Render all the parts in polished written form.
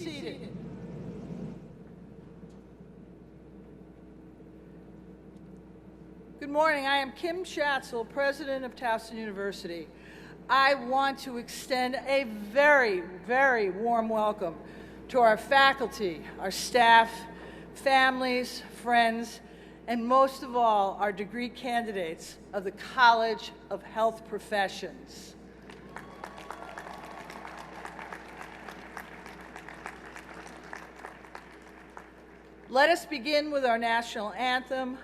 seated. Good morning. I am Kim Schatzel, president of Towson University. I want to extend a very, very warm welcome to our faculty, our staff, families, friends, and most of all, our degree candidates of the College of Health Professions. Let us begin with our national anthem.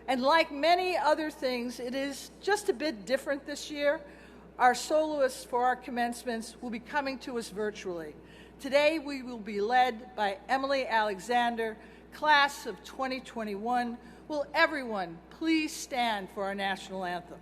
And like many other things, it is just a bit different this year. Our soloists for our commencements will be coming to us virtually. Today, we will be led by Emily Alexander, class of 2021. Will everyone please stand for our national anthem?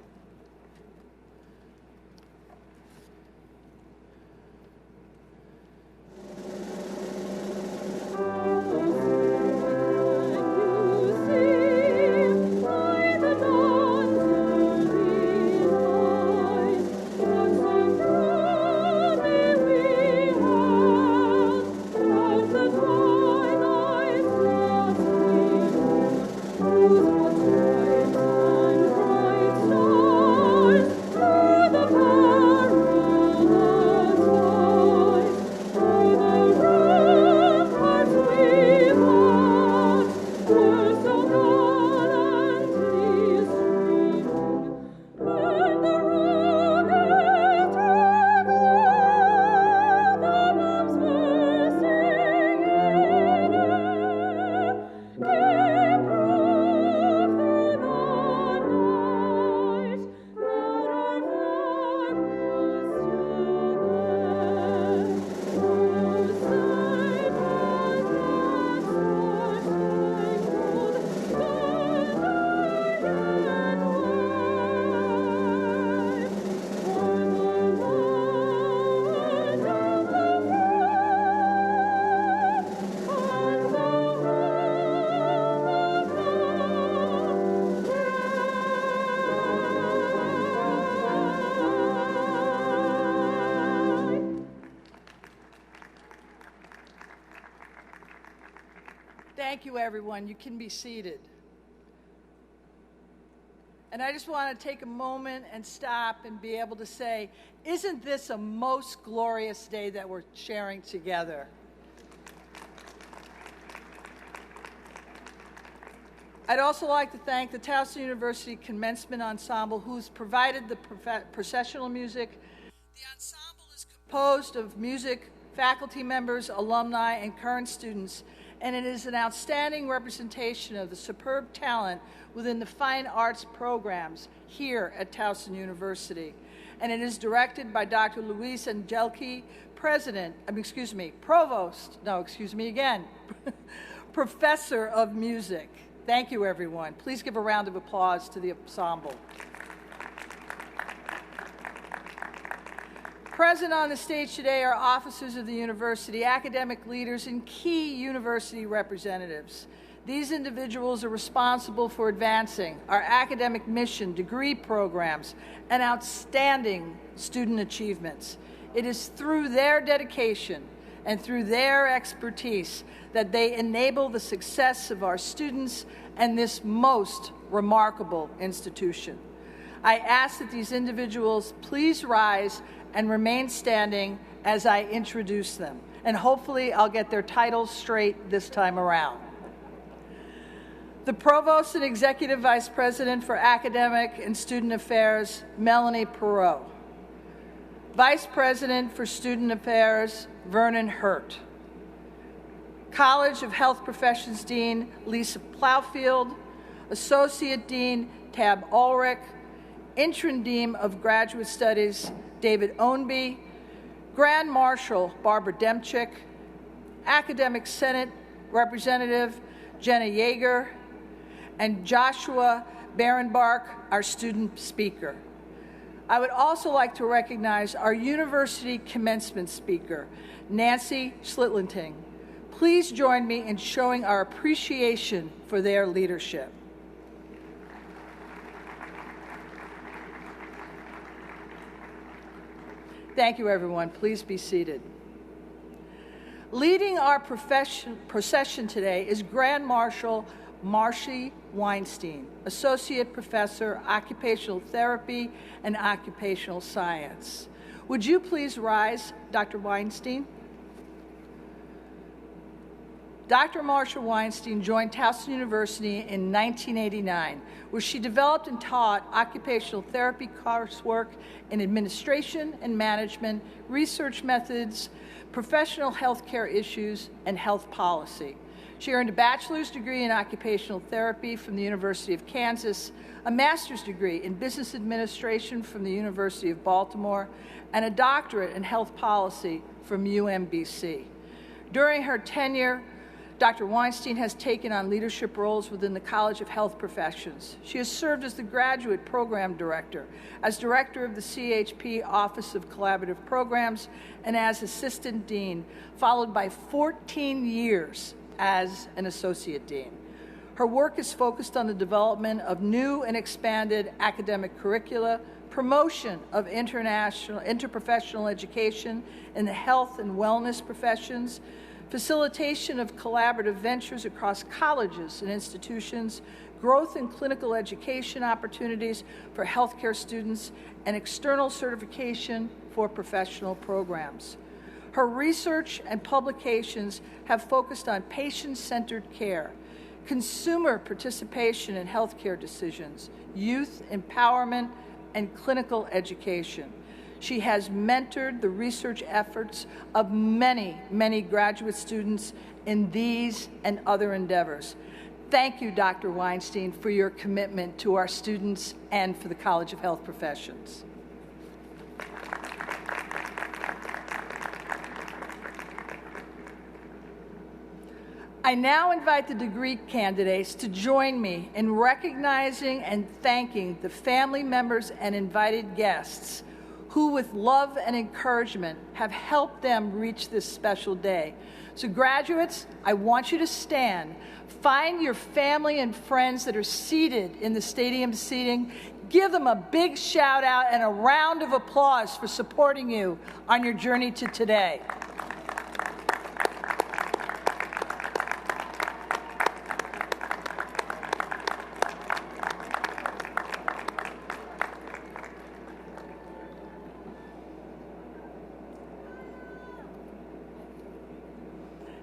Thank you, everyone. You can be seated. And I just want to take a moment and stop and be able to say, isn't this a most glorious day that we're sharing together? I'd also like to thank the Towson University Commencement Ensemble, who's provided the processional music. The ensemble is composed of music, faculty members, alumni, and current students, and it is an outstanding representation of the superb talent within the fine arts programs here at Towson University. And it is directed by Dr. Luis Angelki, Professor of Music. Thank you, everyone. Please give a round of applause to the ensemble. Present on the stage today are officers of the university, academic leaders, and key university representatives. These individuals are responsible for advancing our academic mission, degree programs, and outstanding student achievements. It is through their dedication and through their expertise that they enable the success of our students and this most remarkable institution. I ask that these individuals please rise and remain standing as I introduce them. And hopefully I'll get their titles straight this time around. The Provost and Executive Vice President for Academic and Student Affairs, Melanie Perot. Vice President for Student Affairs, Vernon Hurt. College of Health Professions Dean, Lisa Plowfield. Associate Dean, Tab Ulrich. Interim Dean of Graduate Studies, David Ownby, Grand Marshal Barbara Demchik, Academic Senate Representative Jenna Yeager, and Joshua Barrenbark, our student speaker. I would also like to recognize our university commencement speaker, Nancy Schlitlinting. Please join me in showing our appreciation for their leadership. Thank you, everyone. Please be seated. Leading our procession today is Grand Marshal Marshy Weinstein, Associate Professor, Occupational Therapy and Occupational Science. Would you please rise, Dr. Weinstein? Dr. Marsha Weinstein joined Towson University in 1989, where she developed and taught occupational therapy coursework in administration and management, research methods, professional health care issues, and health policy. She earned a bachelor's degree in occupational therapy from the University of Kansas, a master's degree in business administration from the University of Baltimore, and a doctorate in health policy from UMBC. During her tenure, Dr. Weinstein has taken on leadership roles within the College of Health Professions. She has served as the Graduate Program Director, as Director of the CHP Office of Collaborative Programs, and as Assistant Dean, followed by 14 years as an Associate Dean. Her work is focused on the development of new and expanded academic curricula, promotion of interprofessional education in the health and wellness professions, facilitation of collaborative ventures across colleges and institutions, growth in clinical education opportunities for healthcare students, and external certification for professional programs. Her research and publications have focused on patient-centered care, consumer participation in healthcare decisions, youth empowerment, and clinical education. She has mentored the research efforts of many, many graduate students in these and other endeavors. Thank you, Dr. Weinstein, for your commitment to our students and for the College of Health Professions. I now invite the degree candidates to join me in recognizing and thanking the family members and invited guests who, with love and encouragement, have helped them reach this special day. So graduates, I want you to stand. Find your family and friends that are seated in the stadium seating. Give them a big shout out and a round of applause for supporting you on your journey to today.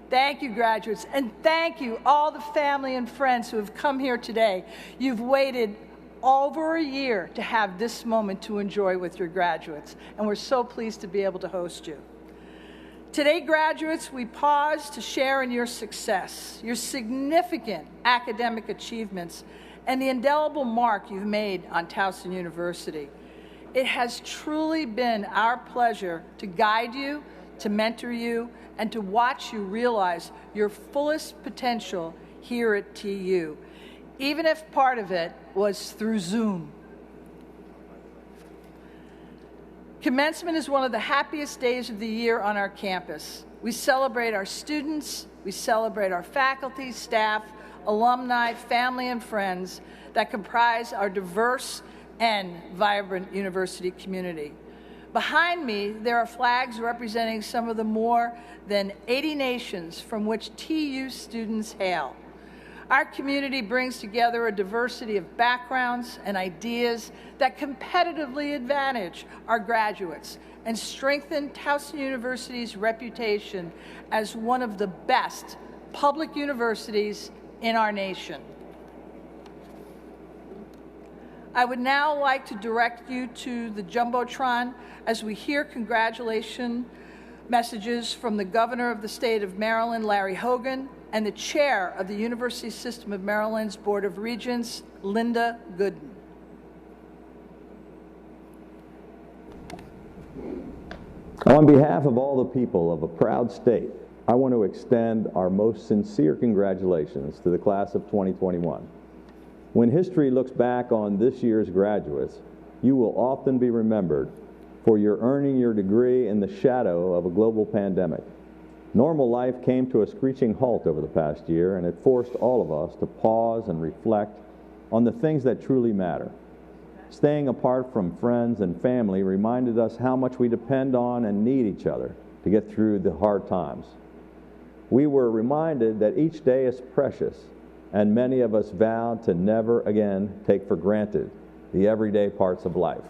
Thank you, graduates, and thank you, all the family and friends who have come here today. You've waited over a year to have this moment to enjoy with your graduates, and we're so pleased to be able to host you. Today, graduates, we pause to share in your success, your significant academic achievements, and the indelible mark you've made on Towson University. It has truly been our pleasure to guide you, to mentor you, and to watch you realize your fullest potential here at TU, even if part of it was through Zoom. Commencement is one of the happiest days of the year on our campus. We celebrate our students, we celebrate our faculty, staff, alumni, family, and friends that comprise our diverse and vibrant university community. Behind me, there are flags representing some of the more than 80 nations from which TU students hail. Our community brings together a diversity of backgrounds and ideas that competitively advantage our graduates and strengthen Towson University's reputation as one of the best public universities in our nation. I would now like to direct you to the Jumbotron as we hear congratulation messages from the Governor of the State of Maryland, Larry Hogan, and the Chair of the University System of Maryland's Board of Regents, Linda Gooden. On behalf of all the people of a proud state, I want to extend our most sincere congratulations to the class of 2021. When history looks back on this year's graduates, you will often be remembered for your earning your degree in the shadow of a global pandemic. Normal life came to a screeching halt over the past year, and it forced all of us to pause and reflect on the things that truly matter. Staying apart from friends and family reminded us how much we depend on and need each other to get through the hard times. we were reminded that each day is precious, and many of us vowed to never again take for granted the everyday parts of life.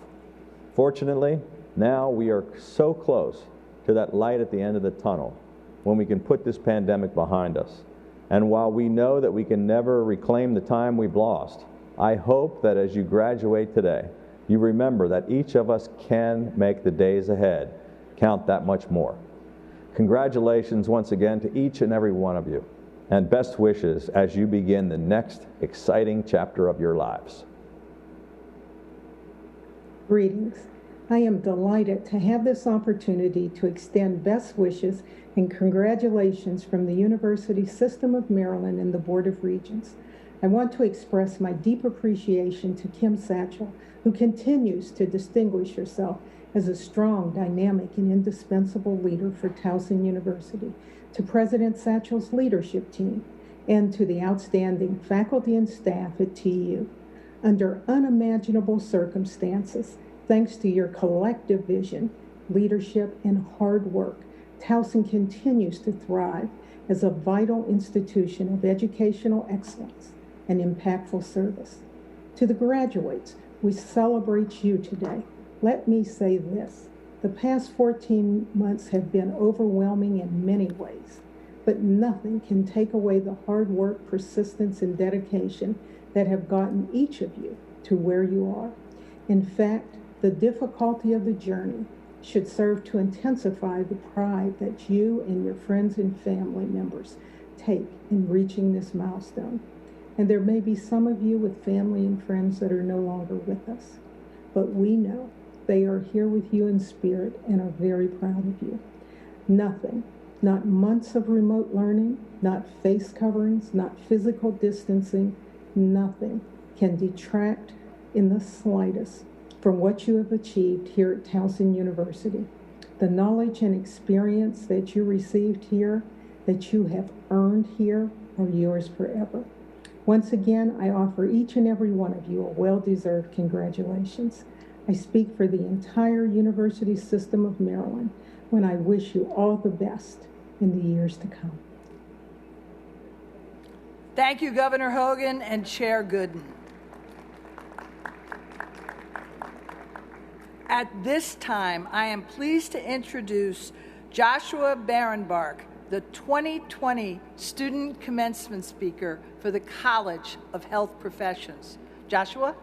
Fortunately, now we are so close to that light at the end of the tunnel when we can put this pandemic behind us. And while we know that we can never reclaim the time we've lost, I hope that as you graduate today, you remember that each of us can make the days ahead count that much more. Congratulations once again to each and every one of you, and best wishes as you begin the next exciting chapter of your lives. Greetings. I am delighted to have this opportunity to extend best wishes and congratulations from the University System of Maryland and the Board of Regents. I want to express my deep appreciation to Kim Satchel, who continues to distinguish herself as a strong, dynamic, and indispensable leader for Towson University, to President Satchel's leadership team, and to the outstanding faculty and staff at TU. Under unimaginable circumstances, thanks to your collective vision, leadership, and hard work, Towson continues to thrive as a vital institution of educational excellence and impactful service. To the graduates, we celebrate you today. Let me say this: the past 14 months have been overwhelming in many ways, but nothing can take away the hard work, persistence, and dedication that have gotten each of you to where you are. In fact, the difficulty of the journey should serve to intensify the pride that you and your friends and family members take in reaching this milestone. And there may be some of you with family and friends that are no longer with us, but we know they are here with you in spirit and are very proud of you. Nothing, not months of remote learning, not face coverings, not physical distancing, nothing can detract in the slightest from what you have achieved here at Towson University. The knowledge and experience that you received here, that you have earned here, are yours forever. Once again, I offer each and every one of you a well-deserved congratulations. I speak for the entire University System of Maryland when I wish you all the best in the years to come. Thank you, Governor Hogan and Chair Gooden. At this time, I am pleased to introduce Joshua Barrenbark, the 2020 Student Commencement Speaker for the College of Health Professions. Joshua?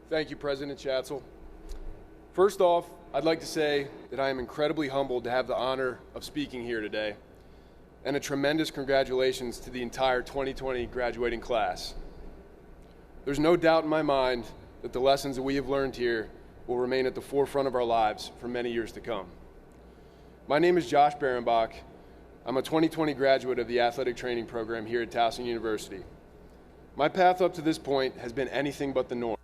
Thank you, President Schatzel. First off, I'd like to say that I am incredibly humbled to have the honor of speaking here today, and a tremendous congratulations to the entire 2020 graduating class. There's no doubt in my mind that the lessons that we have learned here will remain at the forefront of our lives for many years to come. My name is Josh Berenbach. I'm a 2020 graduate of the athletic training program here at Towson University. My path up to this point has been anything but the norm.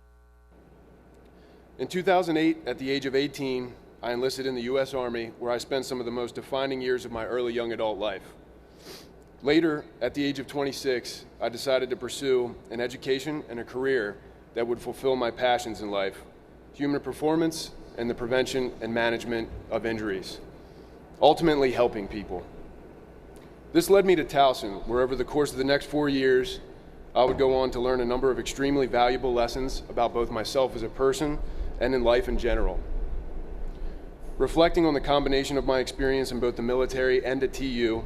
In 2008, at the age of 18, I enlisted in the U.S. Army, where I spent some of the most defining years of my early young adult life. Later, at the age of 26, I decided to pursue an education and a career that would fulfill my passions in life: human performance and the prevention and management of injuries, ultimately helping people. This led me to Towson, where over the course of the next 4 years, I would go on to learn a number of extremely valuable lessons about both myself as a person and in life in general. Reflecting on the combination of my experience in both the military and at TU,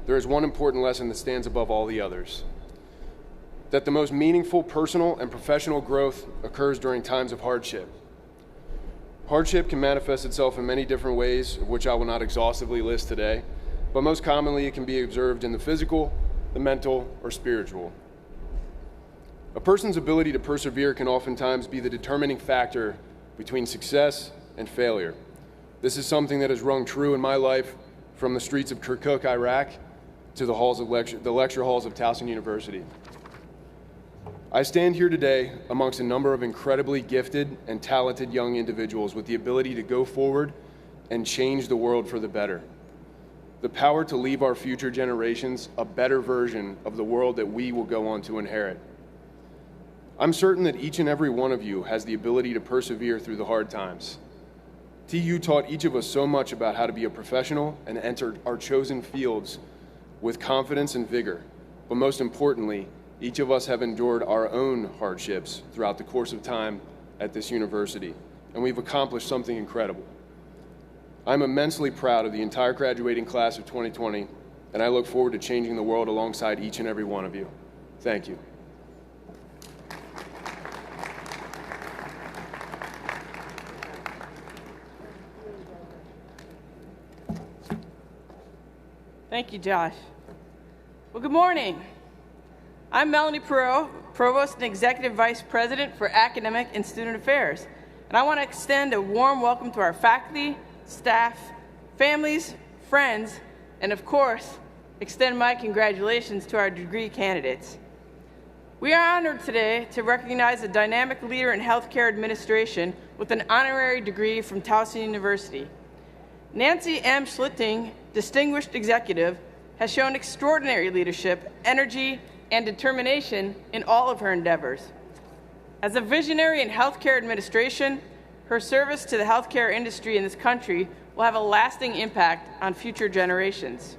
there is one important lesson that stands above all the others: that the most meaningful personal and professional growth occurs during times of hardship. Hardship can manifest itself in many different ways, of which I will not exhaustively list today, but most commonly it can be observed in the physical, the mental, or spiritual. A person's ability to persevere can oftentimes be the determining factor between success and failure. This is something that has rung true in my life, from the streets of Kirkuk, Iraq, to the lecture halls of Towson University. I stand here today amongst a number of incredibly gifted and talented young individuals with the ability to go forward and change the world for the better. The power to leave our future generations a better version of the world that we will go on to inherit. I'm certain that each and every one of you has the ability to persevere through the hard times. TU taught each of us so much about how to be a professional and enter our chosen fields with confidence and vigor. But most importantly, each of us have endured our own hardships throughout the course of time at this university, and we've accomplished something incredible. I'm immensely proud of the entire graduating class of 2020, and I look forward to changing the world alongside each and every one of you. Thank you. Thank you, Josh. Well, good morning. I'm Melanie Perot, Provost and Executive Vice President for Academic and Student Affairs, and I want to extend a warm welcome to our faculty, staff, families, friends, and of course, extend my congratulations to our degree candidates. We are honored today to recognize a dynamic leader in healthcare administration with an honorary degree from Towson University. Nancy M. Schlitting, distinguished executive, has shown extraordinary leadership, energy, and determination in all of her endeavors. As a visionary in healthcare administration, her service to the healthcare industry in this country will have a lasting impact on future generations.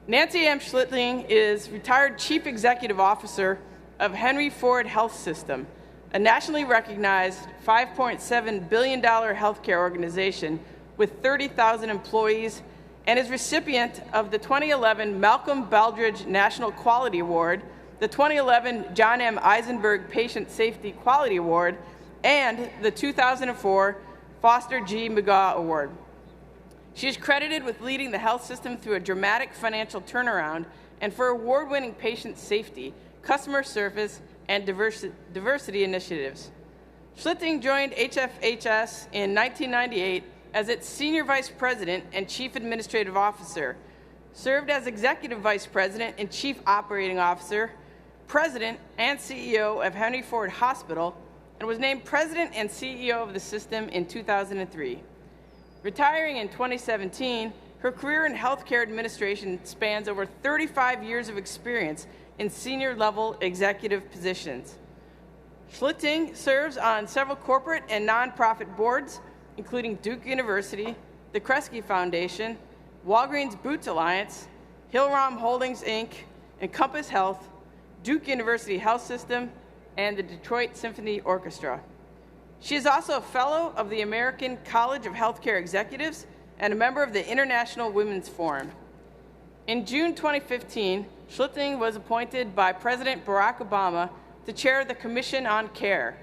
Nancy M. Schlitting is retired Chief Executive Officer of Henry Ford Health System, a nationally recognized $5.7 billion healthcare organization with 30,000 employees, and is recipient of the 2011 Malcolm Baldrige National Quality Award, the 2011 John M. Eisenberg Patient Safety Quality Award, and the 2004 Foster G. McGaugh Award. She is credited with leading the health system through a dramatic financial turnaround and for award-winning patient safety, customer service, and diversity initiatives. Schlitting joined HFHS in 1998 as its Senior Vice President and Chief Administrative Officer, served as Executive Vice President and Chief Operating Officer, President and CEO of Henry Ford Hospital, and was named President and CEO of the system in 2003. Retiring in 2017, her career in healthcare administration spans over 35 years of experience in senior-level executive positions. Schlitting serves on several corporate and nonprofit boards, including Duke University, the Kresge Foundation, Walgreens Boots Alliance, Hillrom Holdings, Inc., Encompass Health, Duke University Health System, and the Detroit Symphony Orchestra. She is also a fellow of the American College of Healthcare Executives and a member of the International Women's Forum. In June 2015, Schlitting was appointed by President Barack Obama to chair the Commission on Care.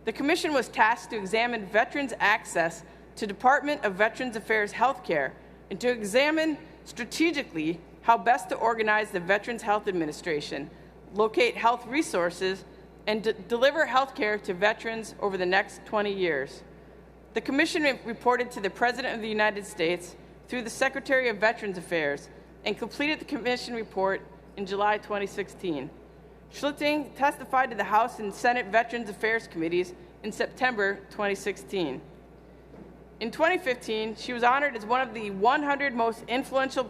The commission was tasked to examine veterans' access to Department of Veterans Affairs healthcare and to examine strategically how best to organize the Veterans Health Administration, locate health resources, and deliver healthcare to veterans over the next 20 years. The commission reported to the President of the United States through the Secretary of Veterans Affairs and completed the commission report in July 2016. Schlitting testified to the House and Senate Veterans Affairs Committees in September 2016. In 2015, she was honored as one of the 100 most influential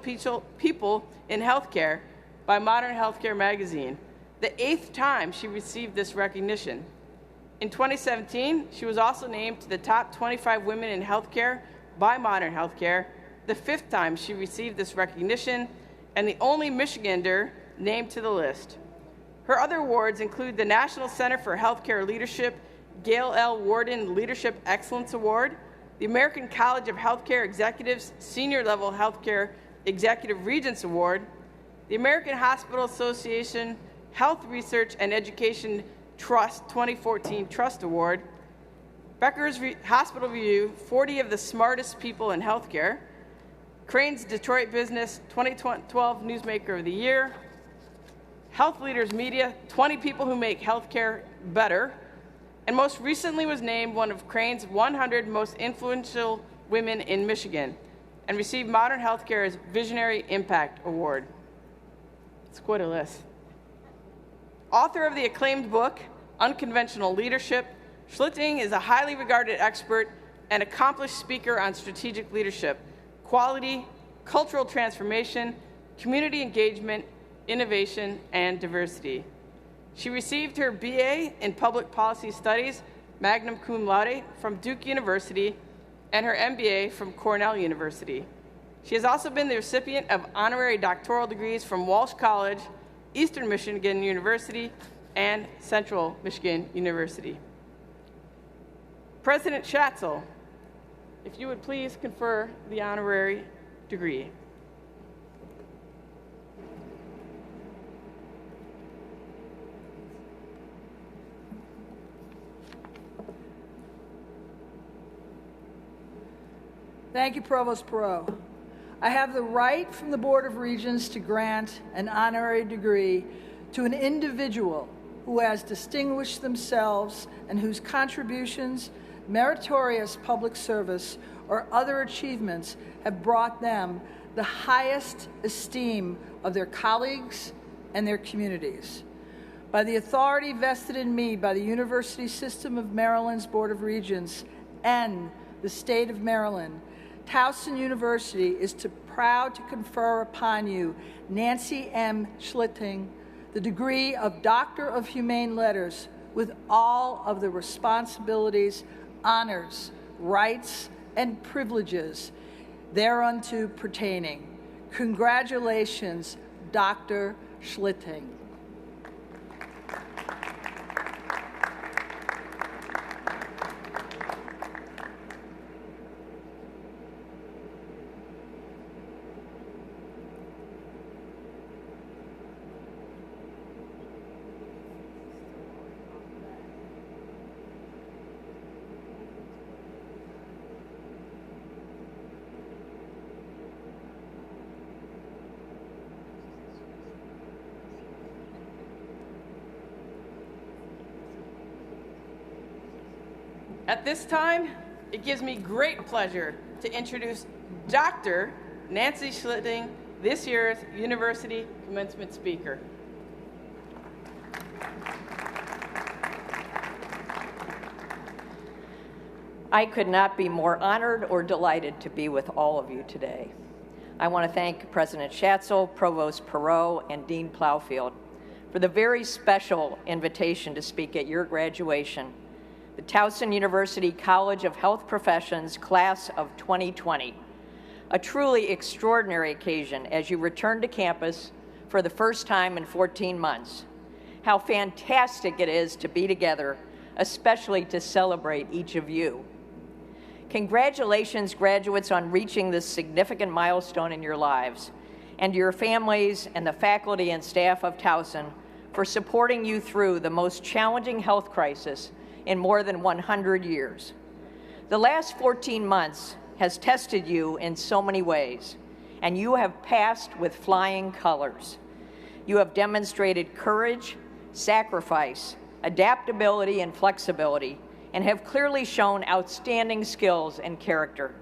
people in healthcare by Modern Healthcare magazine, the 8th time she received this recognition. In 2017, she was also named to the top 25 women in healthcare by Modern Healthcare, the 5th time she received this recognition, and the only Michigander named to the list. Her other awards include the National Center for Healthcare Leadership Gail L. Worden Leadership Excellence Award, the American College of Healthcare Executives Senior Level Healthcare Executive Regents Award, the American Hospital Association Health Research and Education Trust 2014 Trust Award, Becker's Hospital Review 40 of the Smartest People in Healthcare, Crane's Detroit Business 2012 Newsmaker of the Year, Health Leaders Media 20 People Who Make Healthcare Better, and most recently was named one of Crane's 100 Most Influential Women in Michigan and received Modern Healthcare's Visionary Impact Award. It's quite a list. Author of the acclaimed book, Unconventional Leadership, Schlitting is a highly regarded expert and accomplished speaker on strategic leadership, quality, cultural transformation, community engagement, innovation, and diversity. She received her BA in Public Policy Studies, magna cum laude, from Duke University and her MBA from Cornell University. She has also been the recipient of honorary doctoral degrees from Walsh College, Eastern Michigan University, and Central Michigan University. President Schatzel, if you would please confer the honorary degree. Thank you, Provost Perot. I have the right from the Board of Regents to grant an honorary degree to an individual who has distinguished themselves and whose contributions, meritorious public service, or other achievements have brought them the highest esteem of their colleagues and their communities. By the authority vested in me by the University System of Maryland's Board of Regents and the State of Maryland, Towson University is proud to confer upon you, Nancy M. Schlitting, the degree of Doctor of Humane Letters with all of the responsibilities, honors, rights, and privileges thereunto pertaining. Congratulations, Dr. Schlitting. At this time, it gives me great pleasure to introduce Dr. Nancy Schlitting, this year's University Commencement Speaker. I could not be more honored or delighted to be with all of you today. I want to thank President Schatzel, Provost Perot, and Dean Plowfield for the very special invitation to speak at your graduation, the Towson University College of Health Professions Class of 2020, a truly extraordinary occasion as you return to campus for the first time in 14 months. How fantastic it is to be together, especially to celebrate each of you. Congratulations, graduates, on reaching this significant milestone in your lives, and to your families and the faculty and staff of Towson for supporting you through the most challenging health crisis in more than 100 years. The last 14 months has tested you in so many ways, and you have passed with flying colors. You have demonstrated courage, sacrifice, adaptability, and flexibility, and have clearly shown outstanding skills and character.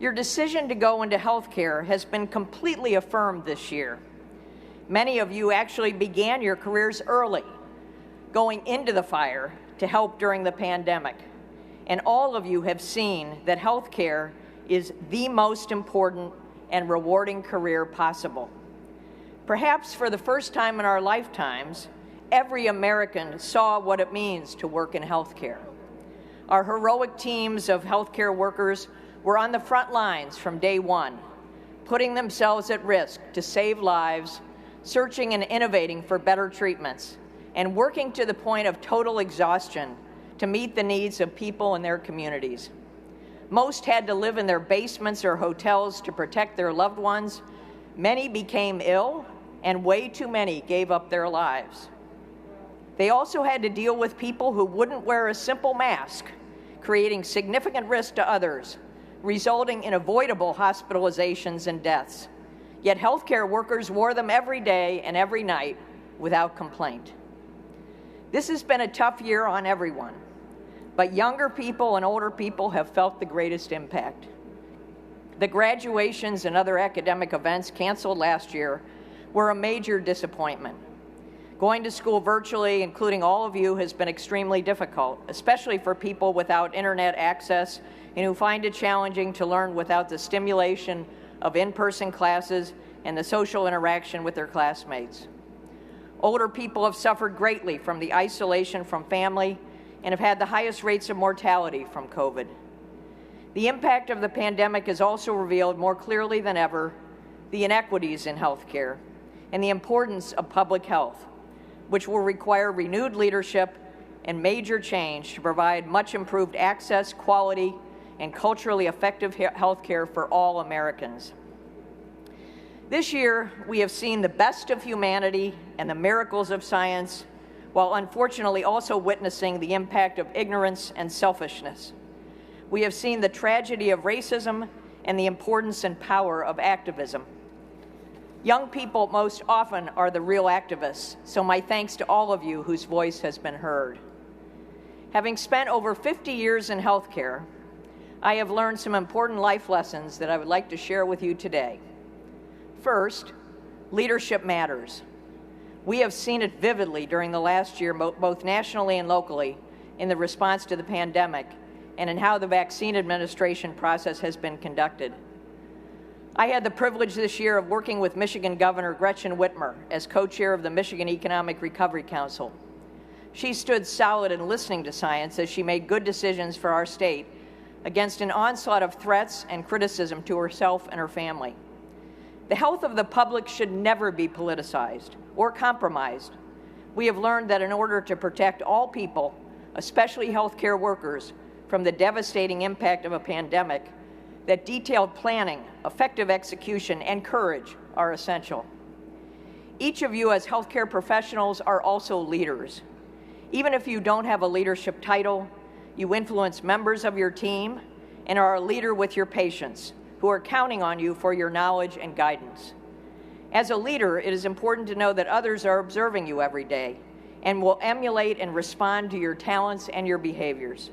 Your decision to go into healthcare has been completely affirmed this year. Many of you actually began your careers early, going into the fire to help during the pandemic. And all of you have seen that healthcare is the most important and rewarding career possible. Perhaps for the first time in our lifetimes, every American saw what it means to work in healthcare. Our heroic teams of healthcare workers were on the front lines from day one, putting themselves at risk to save lives, searching and innovating for better treatments, and working to the point of total exhaustion to meet the needs of people in their communities. Most had to live in their basements or hotels to protect their loved ones. Many became ill, and way too many gave up their lives. They also had to deal with people who wouldn't wear a simple mask, creating significant risk to others, resulting in avoidable hospitalizations and deaths. Yet healthcare workers wore them every day and every night without complaint. This has been a tough year on everyone, but younger people and older people have felt the greatest impact. The graduations and other academic events canceled last year were a major disappointment. Going to school virtually, including all of you, has been extremely difficult, especially for people without internet access and who find it challenging to learn without the stimulation of in-person classes and the social interaction with their classmates. Older people have suffered greatly from the isolation from family and have had the highest rates of mortality from COVID. The impact of the pandemic has also revealed more clearly than ever the inequities in healthcare and the importance of public health, which will require renewed leadership and major change to provide much improved access, quality, and culturally effective healthcare for all Americans. This year, we have seen the best of humanity and the miracles of science, while unfortunately also witnessing the impact of ignorance and selfishness. We have seen the tragedy of racism and the importance and power of activism. Young people most often are the real activists, so my thanks to all of you whose voice has been heard. Having spent over 50 years in healthcare, I have learned some important life lessons that I would like to share with you today. First, leadership matters. We have seen it vividly during the last year, both nationally and locally, in the response to the pandemic and in how the vaccine administration process has been conducted. I had the privilege this year of working with Michigan Governor Gretchen Whitmer as co-chair of the Michigan Economic Recovery Council. She stood solid in listening to science as she made good decisions for our state against an onslaught of threats and criticism to herself and her family. The health of the public should never be politicized or compromised. We have learned that in order to protect all people, especially healthcare workers, from the devastating impact of a pandemic, that detailed planning, effective execution, and courage are essential. Each of you as healthcare professionals are also leaders. Even if you don't have a leadership title, you influence members of your team and are a leader with your patients who are counting on you for your knowledge and guidance. As a leader, it is important to know that others are observing you every day and will emulate and respond to your talents and your behaviors.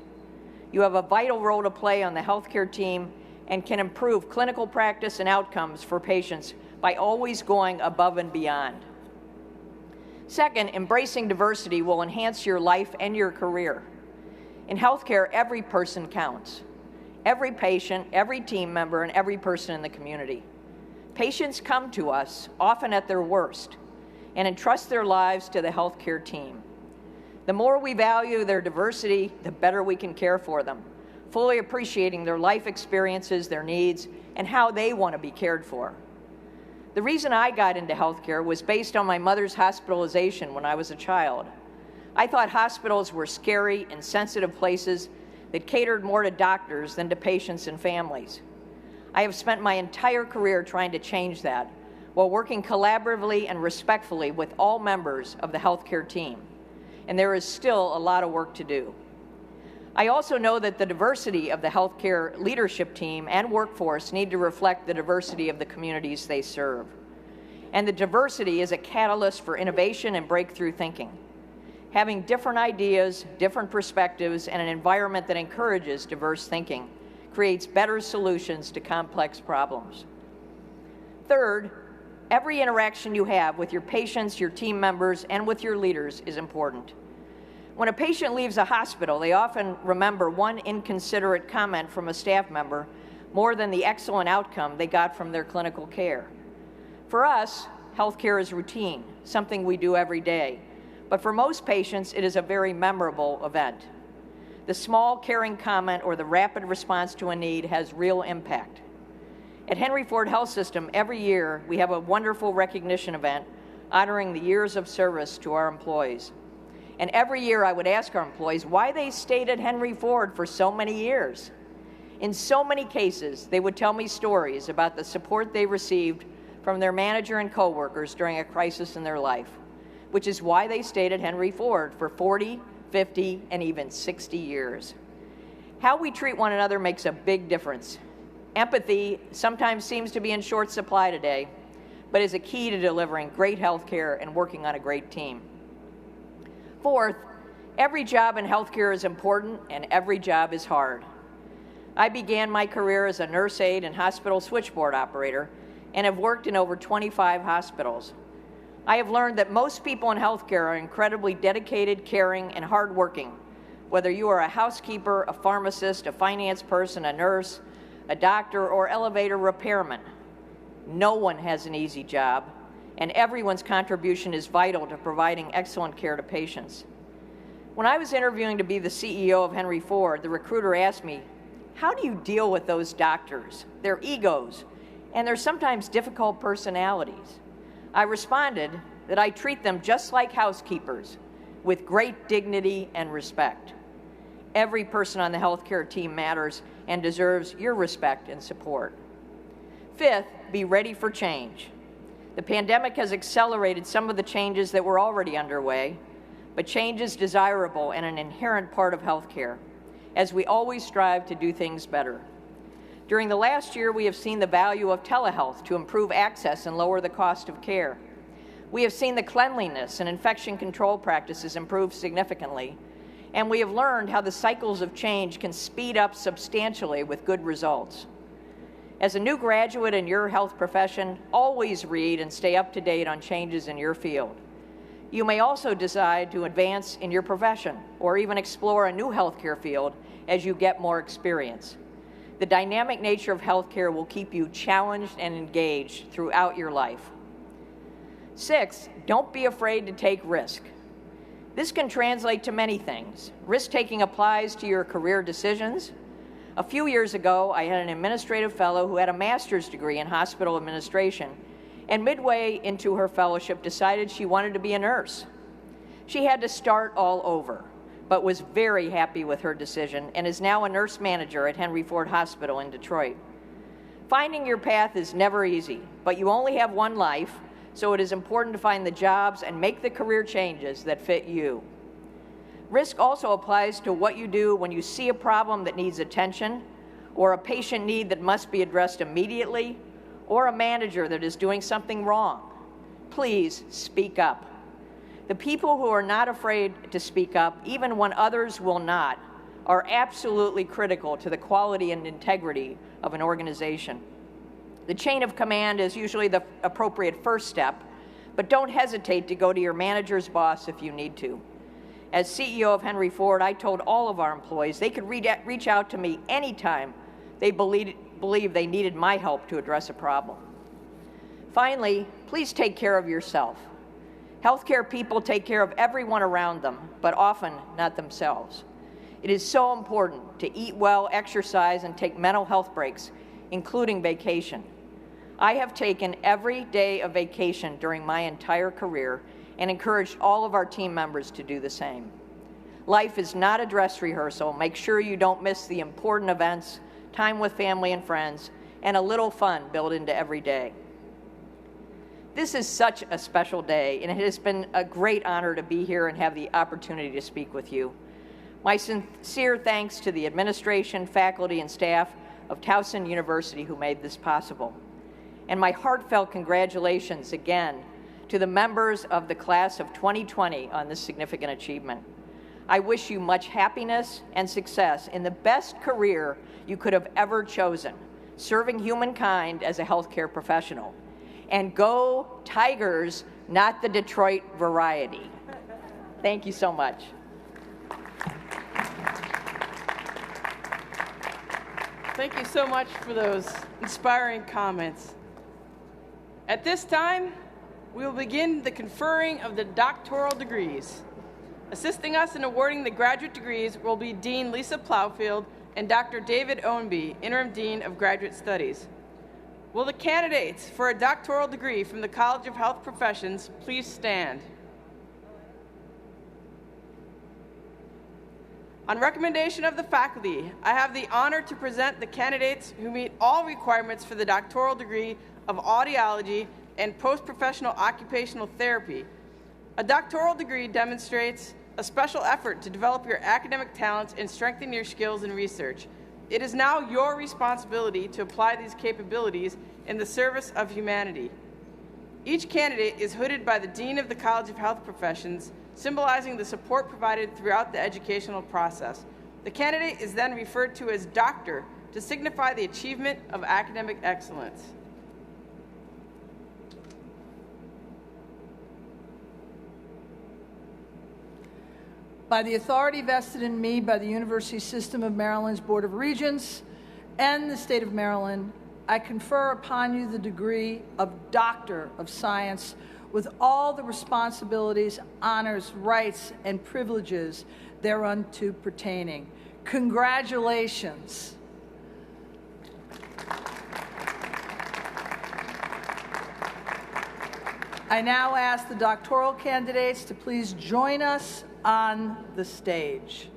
You have a vital role to play on the healthcare team and can improve clinical practice and outcomes for patients by always going above and beyond. Second, embracing diversity will enhance your life and your career. In healthcare, every person counts. Every patient, every team member, and every person in the community. Patients come to us, often at their worst, and entrust their lives to the healthcare team. The more we value their diversity, the better we can care for them, fully appreciating their life experiences, their needs, and how they want to be cared for. The reason I got into healthcare was based on my mother's hospitalization when I was a child. I thought hospitals were scary and sensitive places that catered more to doctors than to patients and families. I have spent my entire career trying to change that while working collaboratively and respectfully with all members of the healthcare team. And there is still a lot of work to do. I also know that the diversity of the healthcare leadership team and workforce need to reflect the diversity of the communities they serve. And the diversity is a catalyst for innovation and breakthrough thinking. Having different ideas, different perspectives, and an environment that encourages diverse thinking creates better solutions to complex problems. Third, every interaction you have with your patients, your team members, and with your leaders is important. When a patient leaves a hospital, they often remember one inconsiderate comment from a staff member more than the excellent outcome they got from their clinical care. For us, healthcare is routine, something we do every day. But for most patients, it is a very memorable event. The small, caring comment or the rapid response to a need has real impact. At Henry Ford Health System, every year, we have a wonderful recognition event honoring the years of service to our employees. And every year, I would ask our employees why they stayed at Henry Ford for so many years. In so many cases, they would tell me stories about the support they received from their manager and coworkers during a crisis in their life, which is why they stayed at Henry Ford for 40, 50, and even 60 years. How we treat one another makes a big difference. Empathy sometimes seems to be in short supply today, but is a key to delivering great health care and working on a great team. Fourth, every job in healthcare is important and every job is hard. I began my career as a nurse aide and hospital switchboard operator and have worked in over 25 hospitals. I have learned that most people in healthcare are incredibly dedicated, caring, and hardworking. Whether you are a housekeeper, a pharmacist, a finance person, a nurse, a doctor, or elevator repairman, no one has an easy job, and everyone's contribution is vital to providing excellent care to patients. When I was interviewing to be the CEO of Henry Ford, the recruiter asked me, "How do you deal with those doctors, their egos, and their sometimes difficult personalities?" I responded that I treat them just like housekeepers, with great dignity and respect. Every person on the healthcare team matters and deserves your respect and support. Fifth, be ready for change. The pandemic has accelerated some of the changes that were already underway, but change is desirable and an inherent part of healthcare, as we always strive to do things better. During the last year, we have seen the value of telehealth to improve access and lower the cost of care. We have seen the cleanliness and infection control practices improve significantly, and we have learned how the cycles of change can speed up substantially with good results. As a new graduate in your health profession, always read and stay up to date on changes in your field. You may also decide to advance in your profession or even explore a new healthcare field as you get more experience. The dynamic nature of healthcare will keep you challenged and engaged throughout your life. Sixth, don't be afraid to take risk. This can translate to many things. Risk-taking applies to your career decisions. A few years ago, I had an administrative fellow who had a master's degree in hospital administration, and midway into her fellowship decided she wanted to be a nurse. She had to start all over, but was very happy with her decision and is now a nurse manager at Henry Ford Hospital in Detroit. Finding your path is never easy, but you only have one life, so it is important to find the jobs and make the career changes that fit you. Risk also applies to what you do when you see a problem that needs attention, or a patient need that must be addressed immediately, or a manager that is doing something wrong. Please speak up. The people who are not afraid to speak up, even when others will not, are absolutely critical to the quality and integrity of an organization. The chain of command is usually the appropriate first step, but don't hesitate to go to your manager's boss if you need to. As CEO of Henry Ford, I told all of our employees they could reach out to me anytime they believe they needed my help to address a problem. Finally, please take care of yourself. Healthcare people take care of everyone around them, but often not themselves. It is so important to eat well, exercise, and take mental health breaks, including vacation. I have taken every day of vacation during my entire career and encouraged all of our team members to do the same. Life is not a dress rehearsal. Make sure you don't miss the important events, time with family and friends, and a little fun built into every day. This is such a special day, and it has been a great honor to be here and have the opportunity to speak with you. My sincere thanks to the administration, faculty, and staff of Towson University who made this possible. And my heartfelt congratulations again to the members of the class of 2020 on this significant achievement. I wish you much happiness and success in the best career you could have ever chosen, serving humankind as a healthcare professional. And go Tigers, not the Detroit variety. Thank you so much. Thank you so much for those inspiring comments. At this time, we will begin the conferring of the doctoral degrees. Assisting us in awarding the graduate degrees will be Dean Lisa Plowfield and Dr. David Ownby, Interim Dean of Graduate Studies. Will the candidates for a doctoral degree from the College of Health Professions please stand? On recommendation of the faculty, I have the honor to present the candidates who meet all requirements for the doctoral degree of audiology and post-professional occupational therapy. A doctoral degree demonstrates a special effort to develop your academic talents and strengthen your skills in research. It is now your responsibility to apply these capabilities in the service of humanity. Each candidate is hooded by the Dean of the College of Health Professions, symbolizing the support provided throughout the educational process. The candidate is then referred to as Doctor to signify the achievement of academic excellence. By the authority vested in me by the University System of Maryland's Board of Regents and the State of Maryland, I confer upon you the degree of Doctor of Science with all the responsibilities, honors, rights, and privileges thereunto pertaining. Congratulations. I now ask the doctoral candidates to please join us on the stage.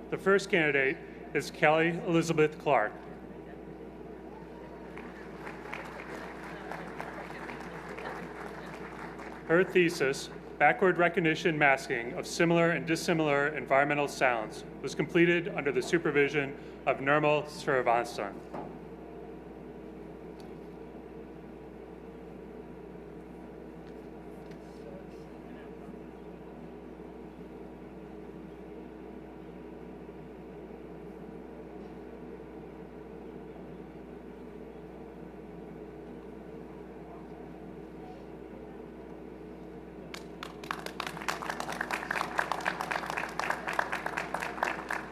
The first candidate is Kelly Elizabeth Clark. Her thesis, Backward Recognition Masking of Similar and Dissimilar Environmental Sounds, was completed under the supervision of Nirmal Srinivasan.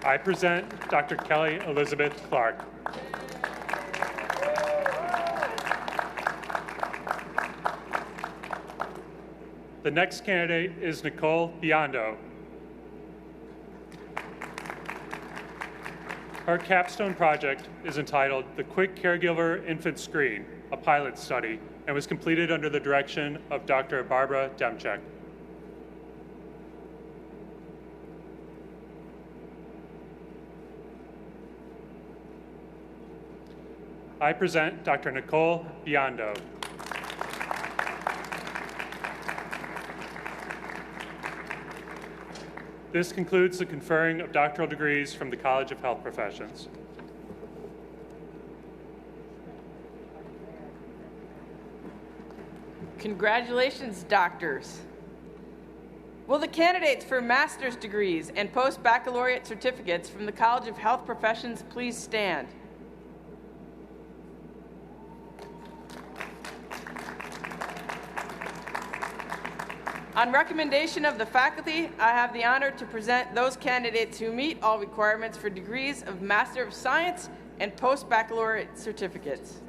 I present Dr. Kelly Elizabeth Clark. The next candidate is Nicole Biondo. Her capstone project is entitled The Quick Caregiver Infant Screen, a pilot study, and was completed under the direction of Dr. Barbara Demchek. I present Dr. Nicole Biondo. This concludes the conferring of doctoral degrees from the College of Health Professions. Congratulations, doctors. Will the candidates for master's degrees and post-baccalaureate certificates from the College of Health Professions please stand? On recommendation of the faculty, I have the honor to present those candidates who meet all requirements for degrees of Master of Science and post-baccalaureate certificates.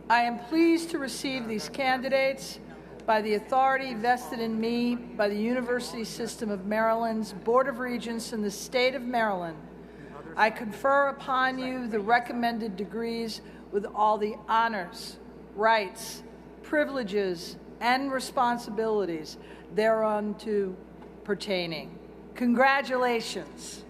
I am pleased to receive these candidates by the authority vested in me by the University System of Maryland's Board of Regents in the state of Maryland. I confer upon you the recommended degrees with all the honors, rights, privileges, and responsibilities thereunto pertaining. Congratulations.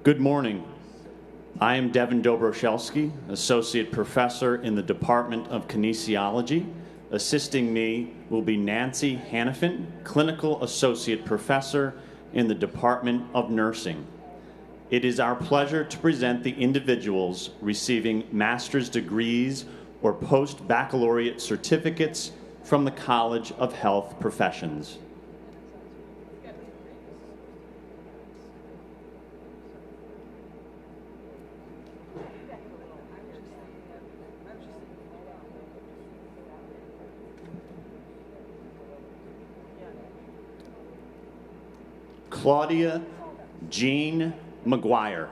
Good morning. I am Devin Dobroshelski, Associate Professor in the Department of Kinesiology. Assisting me will be Nancy Hannafin, Clinical Associate Professor in the Department of Nursing. It is our pleasure to present the individuals receiving master's degrees or post-baccalaureate certificates from the College of Health Professions. Claudia Jean McGuire.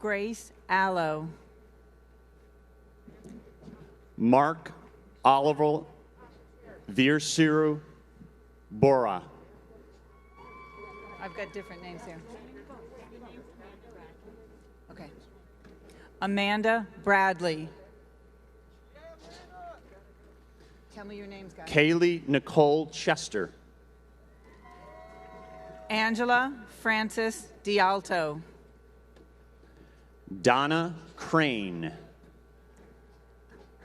Grace Allo. Mark Oliver Virsiru Bora. I've got different names here. Okay. Amanda Bradley. Tell me your names, guys. Kaylee Nicole Chester. Angela Francis Dialto. Donna Crane.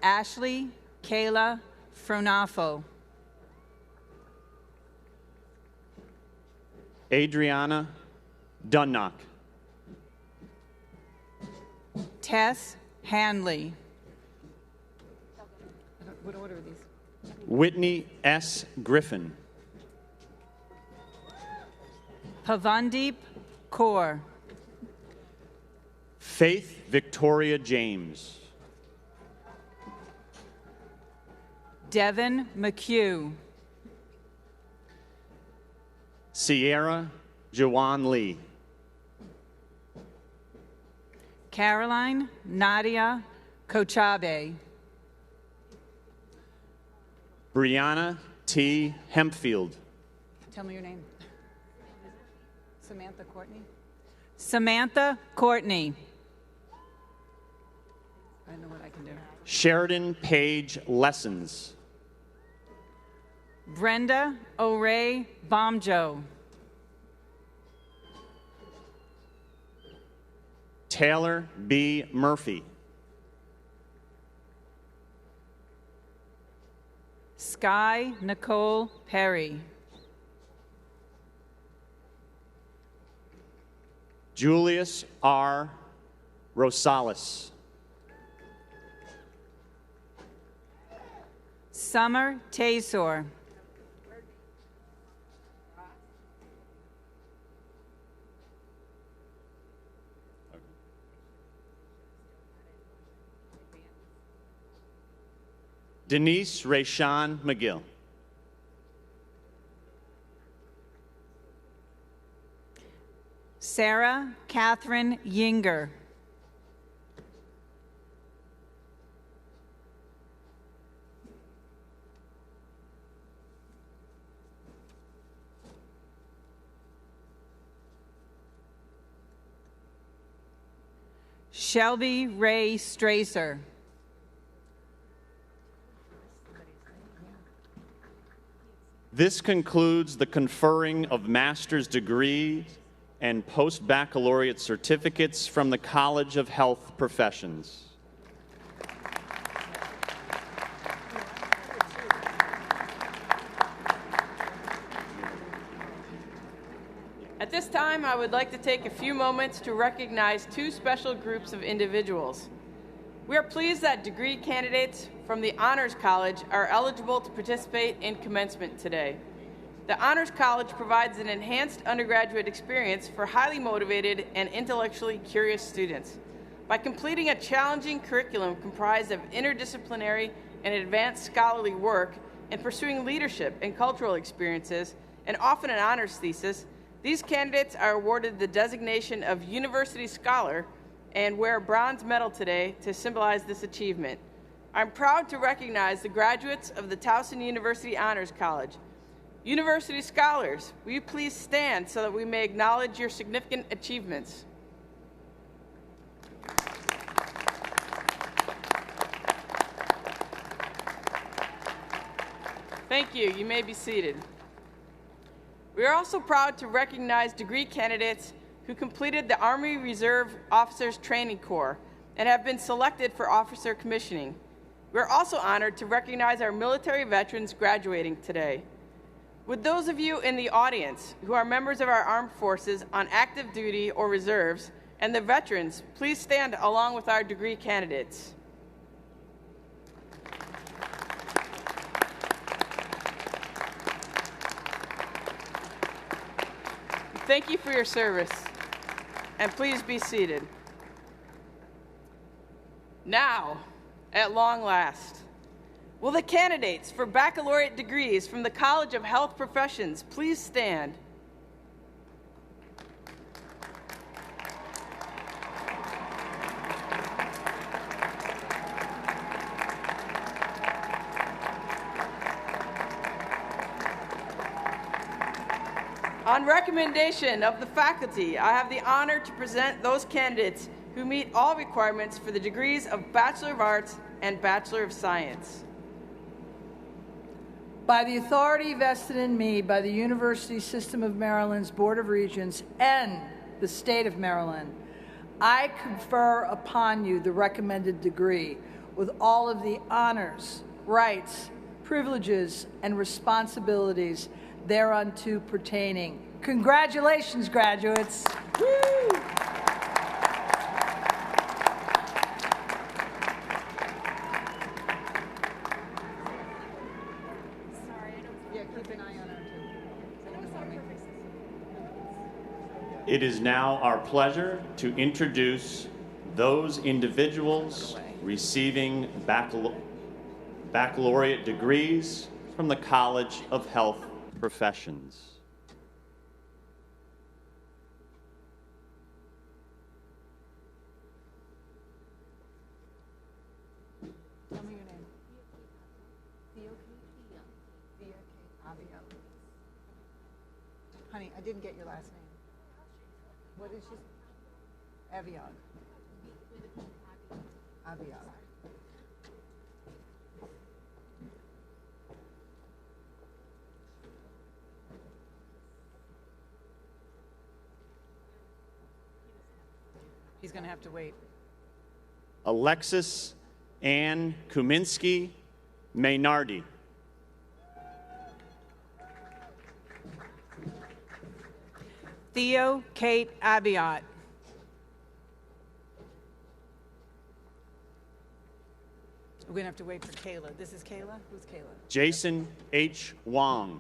Ashley Kayla Fronafo. Adriana Dunnock. Tess Hanley. What order are these? Whitney S. Griffin. Pavandeep Kaur. Faith Victoria James. Devin McHugh. Sierra Jawan Lee. Caroline Nadia Kochabe. Brianna T. Hempfield. Tell me your name. Samantha Courtney. Samantha Courtney. I know what I can do. Sheridan Page Lessons. Brenda O'Ray Bomjo. Taylor B. Murphy. Sky Nicole Perry. Julius R. Rosales. Summer Taysor. Denise Rayshawn McGill. Sarah Catherine Yinger. Shelby Ray Stracer. This concludes the conferring of master's degrees and post-baccalaureate certificates from the College of Health Professions. At this time, I would like to take a few moments to recognize two special groups of individuals. We are pleased that degree candidates from the Honors College are eligible to participate in commencement today. The Honors College provides an enhanced undergraduate experience for highly motivated and intellectually curious students. By completing a challenging curriculum comprised of interdisciplinary and advanced scholarly work and pursuing leadership and cultural experiences, and often an honors thesis, these candidates are awarded the designation of University Scholar and wear a bronze medal today to symbolize this achievement. I'm proud to recognize the graduates of the Towson University Honors College. University Scholars, will you please stand so that we may acknowledge your significant achievements? Thank you. You may be seated. We are also proud to recognize degree candidates who completed the Army Reserve Officers Training Corps and have been selected for officer commissioning. We are also honored to recognize our military veterans graduating today. Would those of you in the audience who are members of our armed forces on active duty or reserves and the veterans please stand along with our degree candidates? Thank you for your service, and please be seated. Now, at long last, will the candidates for baccalaureate degrees from the College of Health Professions please stand? On recommendation of the faculty, I have the honor to present those candidates who meet all requirements for the degrees of Bachelor of Arts and Bachelor of Science. By the authority vested in me by the University System of Maryland's Board of Regents and the State of Maryland, I confer upon you the recommended degree with all of the honors, rights, privileges, and responsibilities thereunto pertaining. Congratulations, graduates. Woo! Yeah, keep an eye on her too. It is now our pleasure to introduce those individuals receiving baccalaureate degrees from the College of Health Professions. Tell me your name. Honey, I didn't get your last name. What is she? Avion. Avion. He's going to have to wait. Alexis Ann Kuminski Maynardi. Theo Kate Abiot. We're going to have to wait for Kayla. This is Kayla? Who's Kayla? Jason H. Wong.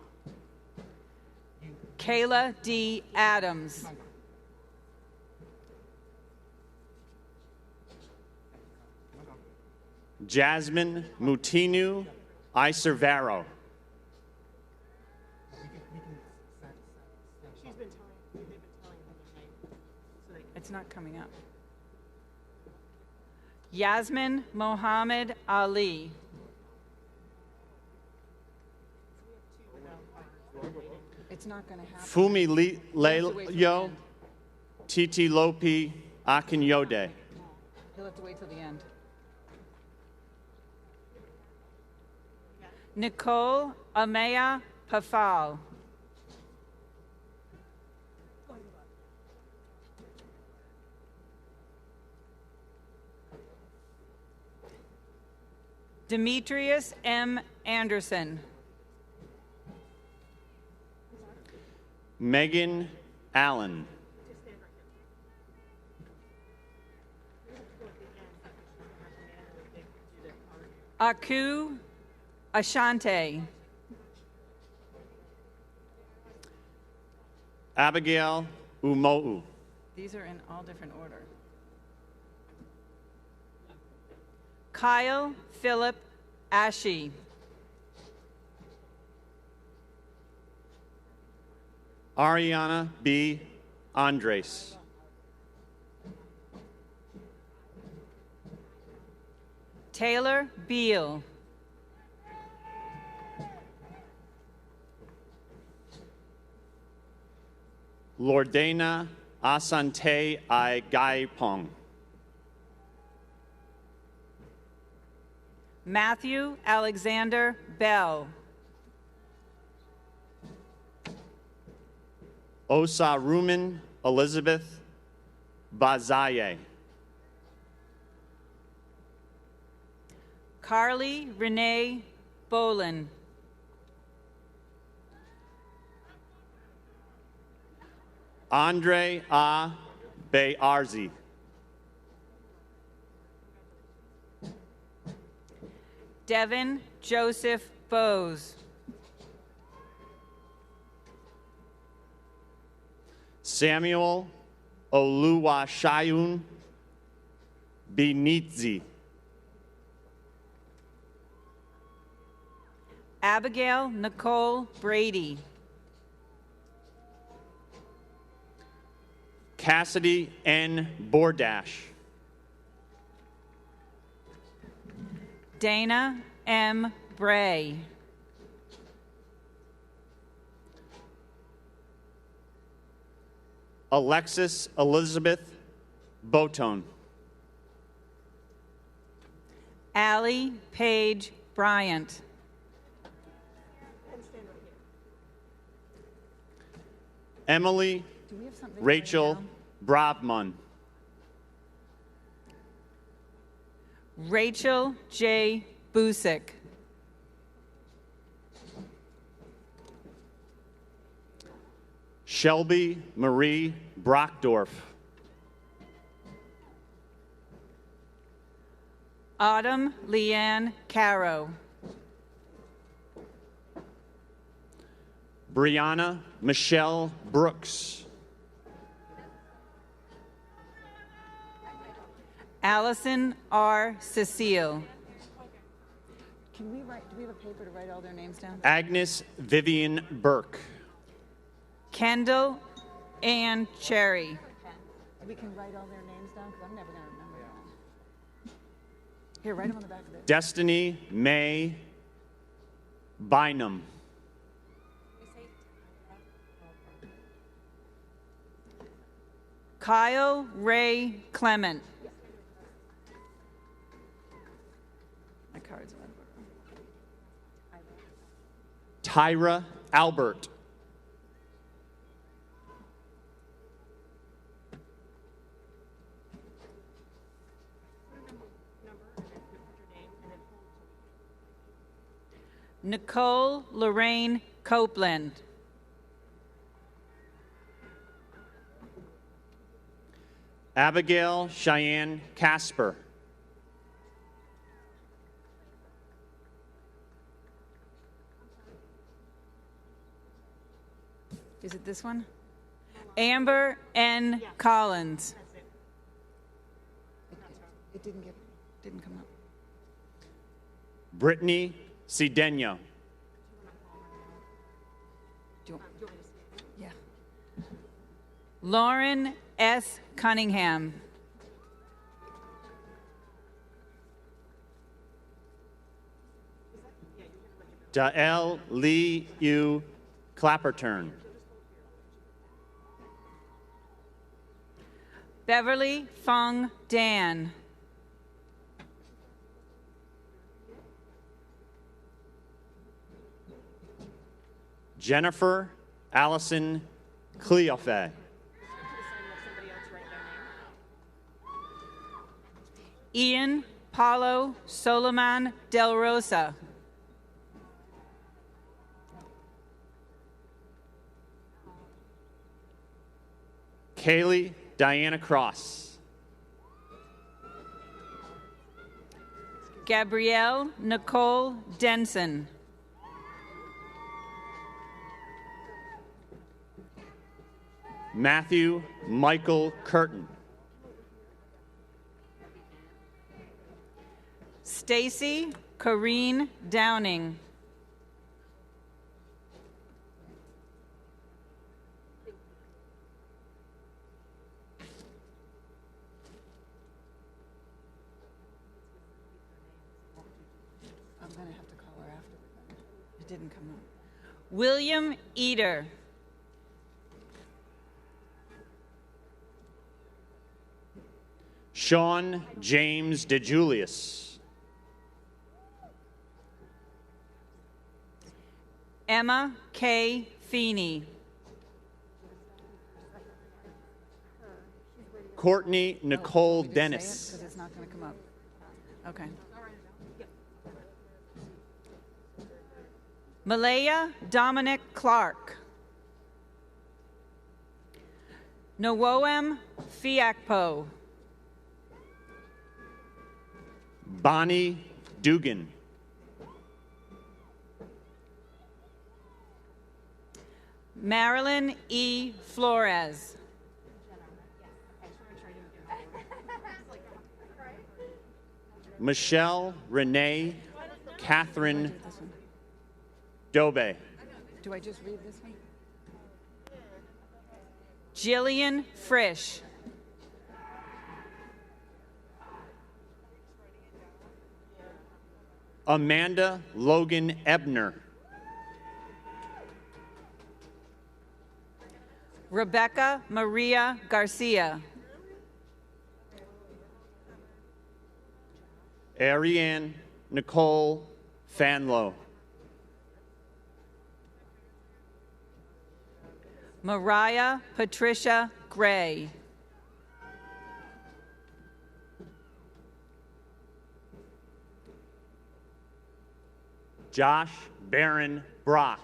Kayla D. Adams. Jasmine Mutinu Iservaro. It's not coming up. Yasmin Mohammed Ali. It's not going to happen. Fumi Leyo Titi Lopi Akinyode. He'll have to wait till the end. Nicole Amaya Pafal. Demetrius M. Anderson. Megan Allen. Aku Ashante. Abigail Umo'u. These are in all different order. Kyle Philip Ashe. Ariana B. Andres. Taylor Beal. Lordena Asante Gaipong. Matthew Alexander Bell. Osa Ruman Elizabeth Bazaye. Carly Renee Bolin. Andre A. Bayarzi. Devin Joseph Bose. Samuel Oluwashayun Benitzi. Abigail Nicole Brady. Cassidy N. Bordash. Dana M. Bray. Alexis Elizabeth Botone. Allie Page Bryant. Emily Rachel Bravman. Rachel J. Busick. Shelby Marie Brockdorf. Autumn Leanne Caro. Brianna Michelle Brooks. Allison R. Cecile. Do we have a paper to write all their names down? Agnes Vivian Burke. Kendall Ann Cherry. We can write all their names down because I'm never going to remember them. Here, write them on the back of it. Destiny May Bynum. Kyle Ray Clement. My card's on. Tyra Albert. Nicole Lorraine Copeland. Abigail Cheyenne Casper. Is it this one? Amber N. Collins. It didn't come up. Brittany Cedeno. Yeah. Lauren S. Cunningham. Dael Lee U. Clapperturn. Beverly Fung Dan. Jennifer Allison Cleofe. Ian Paulo Solomon Del Rosa. Kaylee Diana Cross. Gabrielle Nicole Denson. Matthew Michael Curtin. Stacy Corrine Downing. I'm going to have to call her after. It didn't come up. William Eder. Sean James DeJulius. Emma K. Feeney. Courtney Nicole Dennis. Because it's not going to come up. Okay. Malaya Dominic Clark. Noam Fiakpo. Bonnie Dugan. Marilyn E. Flores. Michelle Renee Catherine Dobe. Do I just read this one? Jillian Frisch. Amanda Logan Ebner. Rebecca Maria Garcia. Ariane Nicole Fanlo. Mariah Patricia Gray. Josh Barrenbark.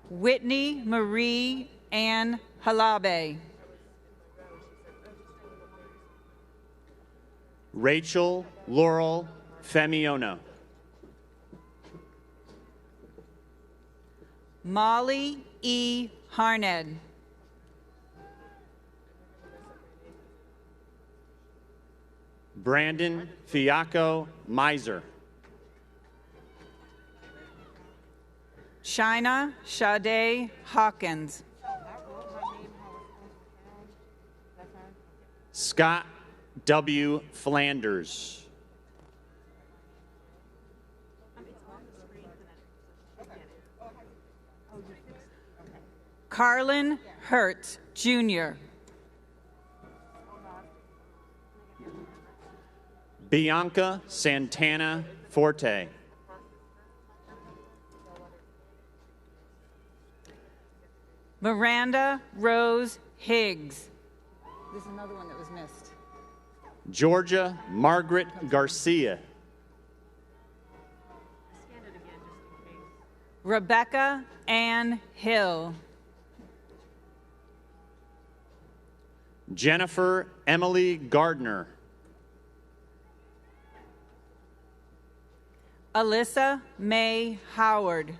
Whitney Marie Ann Halabe. Rachel Laurel Femiono. Molly E. Harned. Brandon Fiaco Miser. China Sade Hawkins. Scott W. Flanders. Carlin Hertz, Jr. Bianca Santana Forte. Miranda Rose Higgs. There's another one that was missed. Georgia Margaret Garcia. Rebecca Ann Hill. Jennifer Emily Gardner. Alyssa May Howard.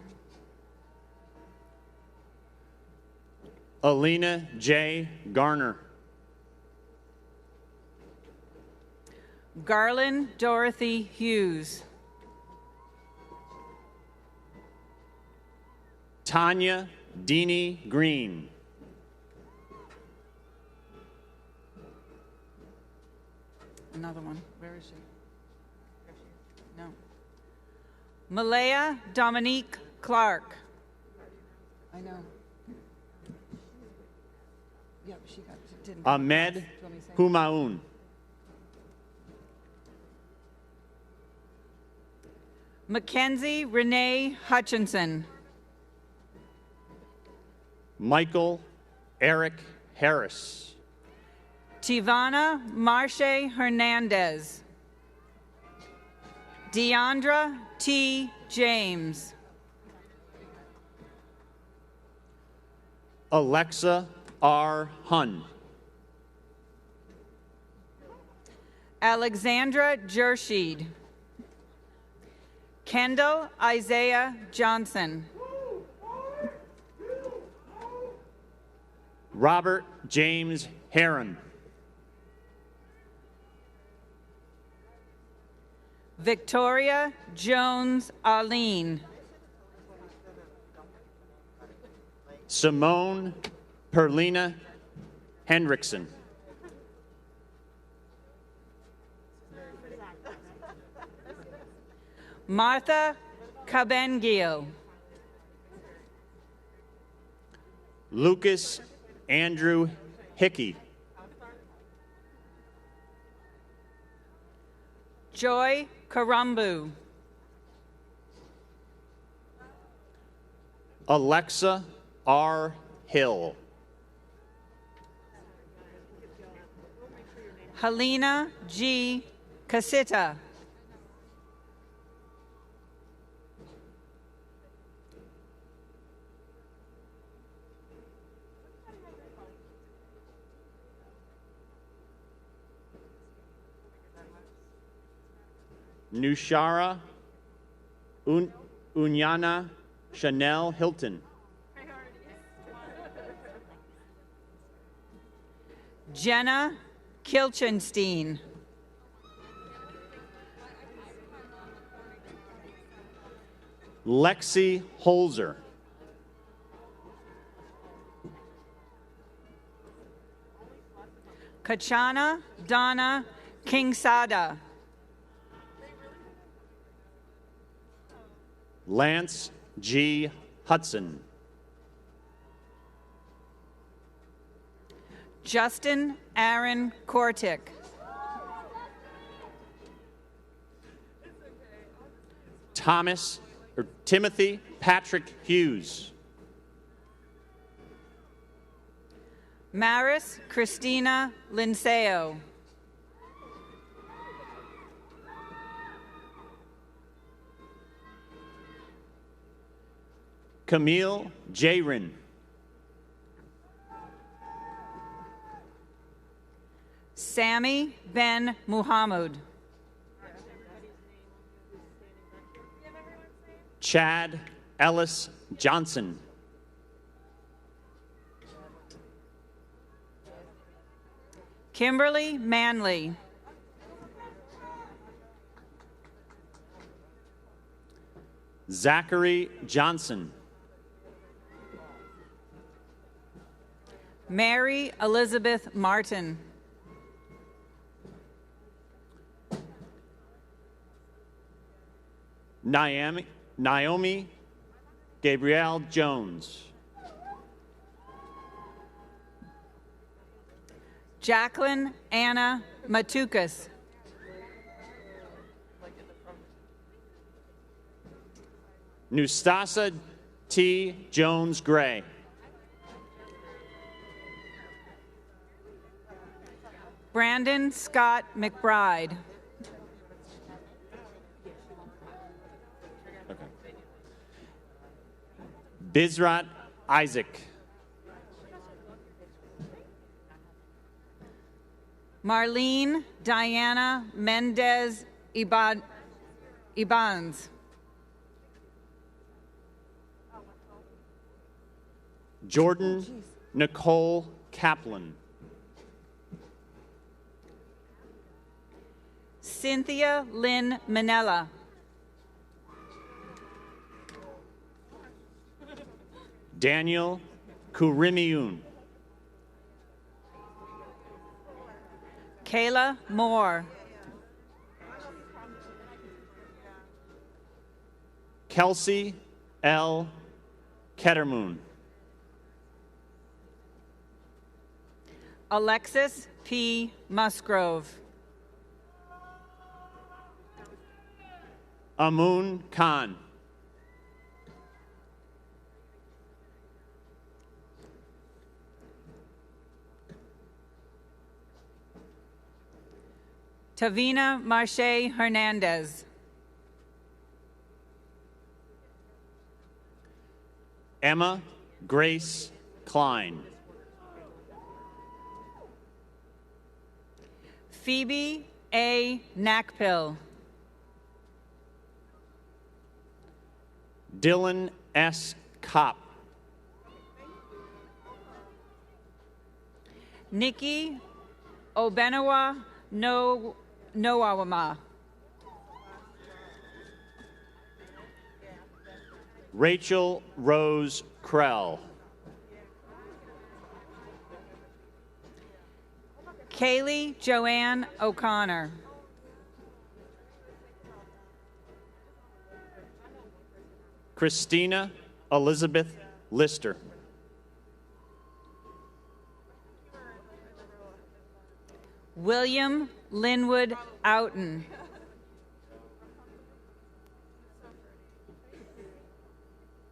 Alina J. Garner. Garland Dorothy Hughes. Tanya Deanie Green. Another one. Where is she? No. Malaya Dominique Clark. I know. Yep, she didn't. Ahmed Humaun. Mackenzie Renee Hutchinson. Michael Eric Harris. Tivana Marshy Hernandez. Deandra T. James. Alexa R. Hun. Alexandra Jersheed. Kendall Isaiah Johnson. Robert James Heron. Victoria Jones Arlene. Simone Perlina Hendrickson. Martha Cabengio. Lucas Andrew Hickey. Joy Karumbu. Alexa R. Hill. Helena G. Casita. Nushara Unyana Chanel Hilton. Jenna Kilchenstein. Lexi Holzer. Kachana Donna Kingsada. Lance G. Hudson. Justin Aaron Kortick. Timothy Patrick Hughes. Maris Christina Linceo. Camille Jayrin. Sammy Ben Muhammad. Chad Ellis Johnson. Kimberly Manley. Zachary Johnson. Mary Elizabeth Martin. Naomi Gabrielle Jones. Jacqueline Anna Matukas. Nustasa T. Jones Gray. Brandon Scott McBride. Bizrat Isaac. Marlene Diana Mendez Ibans. Jordan Nicole Kaplan. Cynthia Lynn Manella. Daniel Kurimiun. Kayla Moore. Kelsey L. Kettermoon. Alexis P. Musgrove. Amun Khan. Tavina Marshy Hernandez. Emma Grace Klein. Phoebe A. Knackpill. Dylan S. Kopp. Nikki Obenawa Noawama. Rachel Rose Krell. Kaylee Joanne O'Connor. Christina Elizabeth Lister. William Linwood Outen.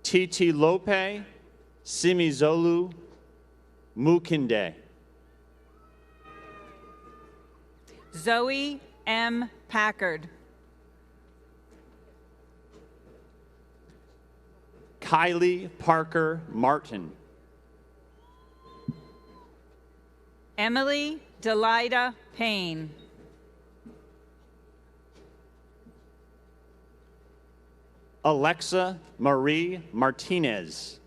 Titi Lope Simizolu Mukinde. Zoe M. Packard. Kylie Parker Martin. Emily Delida Payne. Alexa Marie Martinez.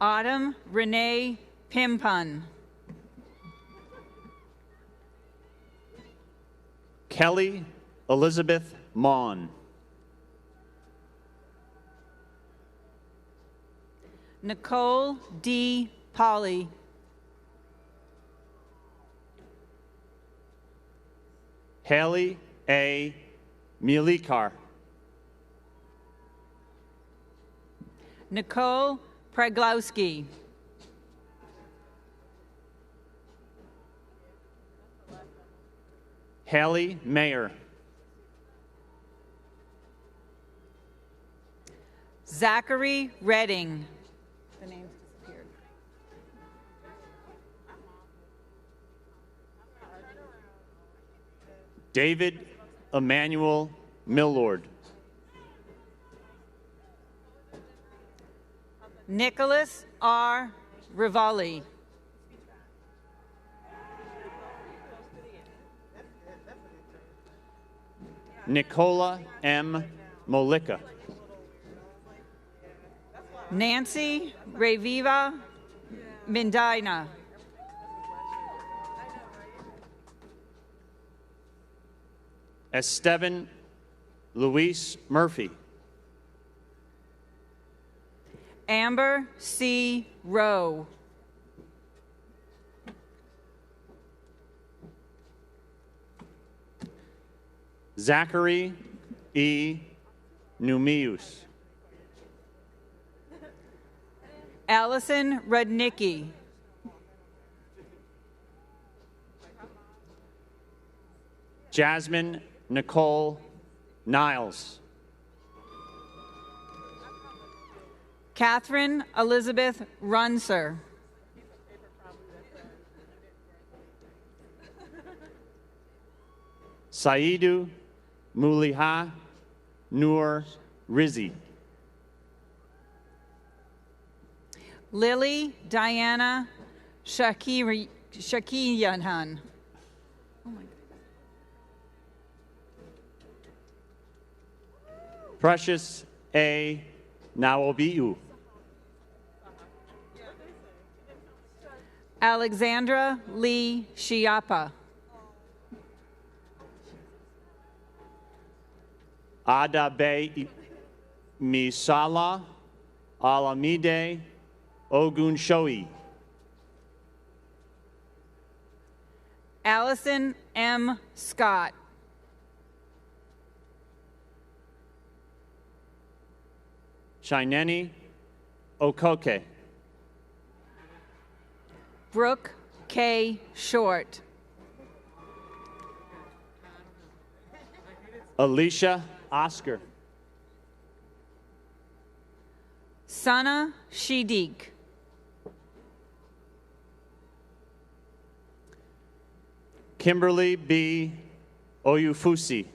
Autumn Renee Pimpun. Kelly Elizabeth Mon. Nicole D. Polly. Haley A. Milikar. Nicole Preglowski. Haley Mayer. Zachary Redding. The names disappeared. David Emmanuel Millord. Nicholas R. Rivali. Nicola M. Molika. Nancy Reviva Mindina. Esteban Luis Murphy. Amber C. Rowe. Zachary E. Numius. Allison Rudnicki. Jasmine Nicole Niles. Catherine Elizabeth Runser. Saidu Muliha Nur Rizzi. Lily Diana Shakiyahan. Precious A. Naobiu. Alexandra Lee Shiapa. Adabe Misala Alamide Ogunshoi. Allison M. Scott. Shineni Okoke. Brooke K. Short. Alicia Oscar. Sana Shidik. Kimberly B. Oyufusi.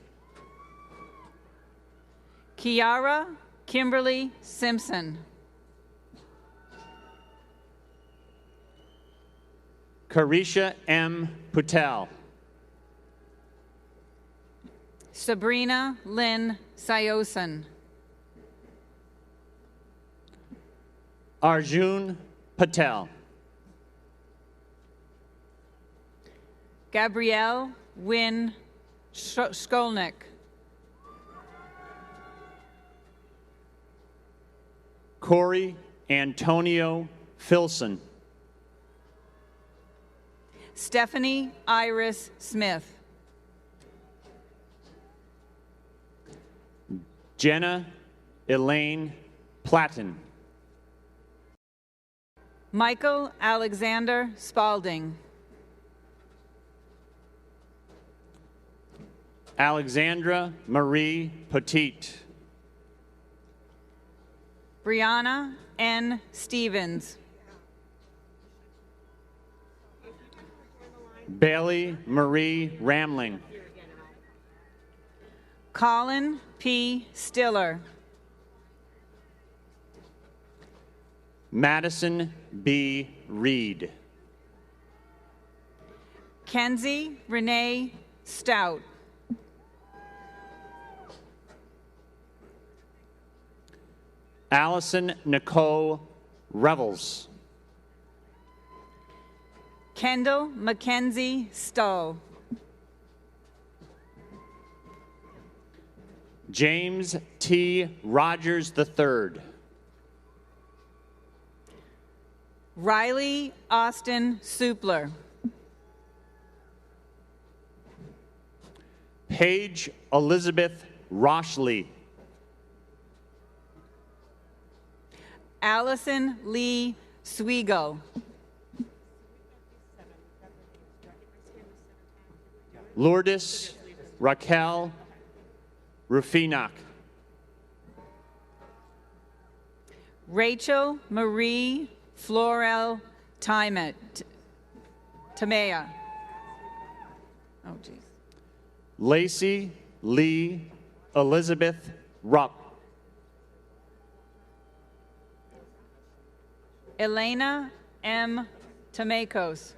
Kiara Kimberly Simpson. Carisha M. Patel. Sabrina Lynn Sioson. Arjun Patel. Gabrielle Wynn Skolnick. Corey Antonio Filson. Stephanie Iris Smith. Jenna Elaine Platten. Michael Alexander Spalding. Alexandra Marie Petit. Brianna N. Stevens. Bailey Marie Ramling. Colin P. Stiller. Madison B. Reed. Kenzie Renee Stout. Allison Nicole Revels. Kendall Mackenzie Stoll. James T. Rogers III. Riley Austin Supler. Paige Elizabeth Rochley. Allison Lee Swigo. Lourdes Raquel Rufinak. Rachel Marie Florel Tamea. Oh, geez. Lacey Lee Elizabeth Rupp. Elena M. Tamakos.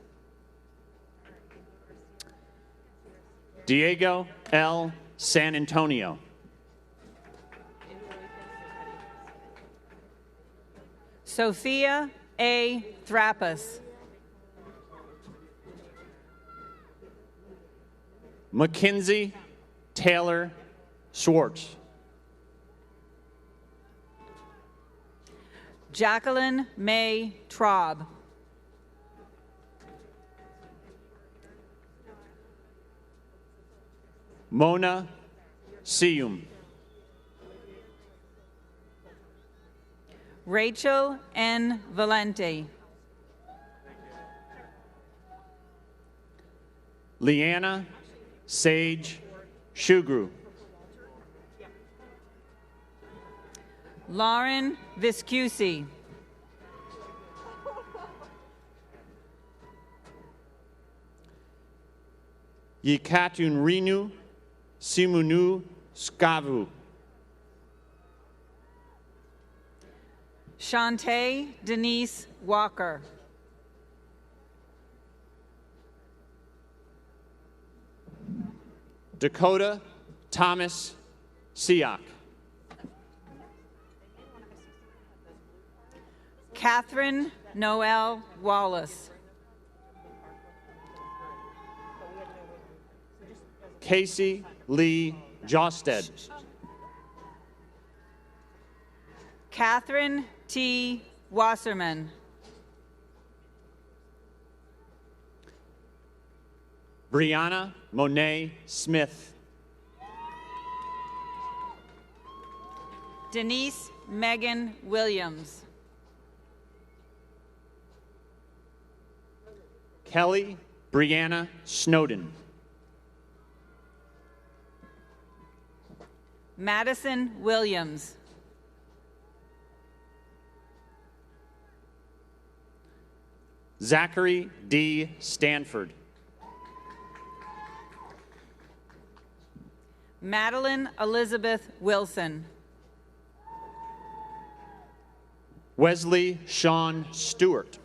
Diego L. San Antonio. Sophia A. Thrappus. Mackenzie Taylor Schwartz. Jacqueline May Traub. Mona Sium. Rachel N. Valente. Leanna Sage Shugru. Lauren Viscusi. Yekaterinu Simonu Skavu. Shantae Denise Walker. Dakota Thomas Siak. Catherine Noel Wallace. Casey Lee Josted. Catherine T. Wasserman. Brianna Monet Smith. Denise Megan Williams. Kelly Brianna Snowden. Madison Williams. Zachary D. Stanford. Madeline Elizabeth Wilson. Wesley Sean Stewart.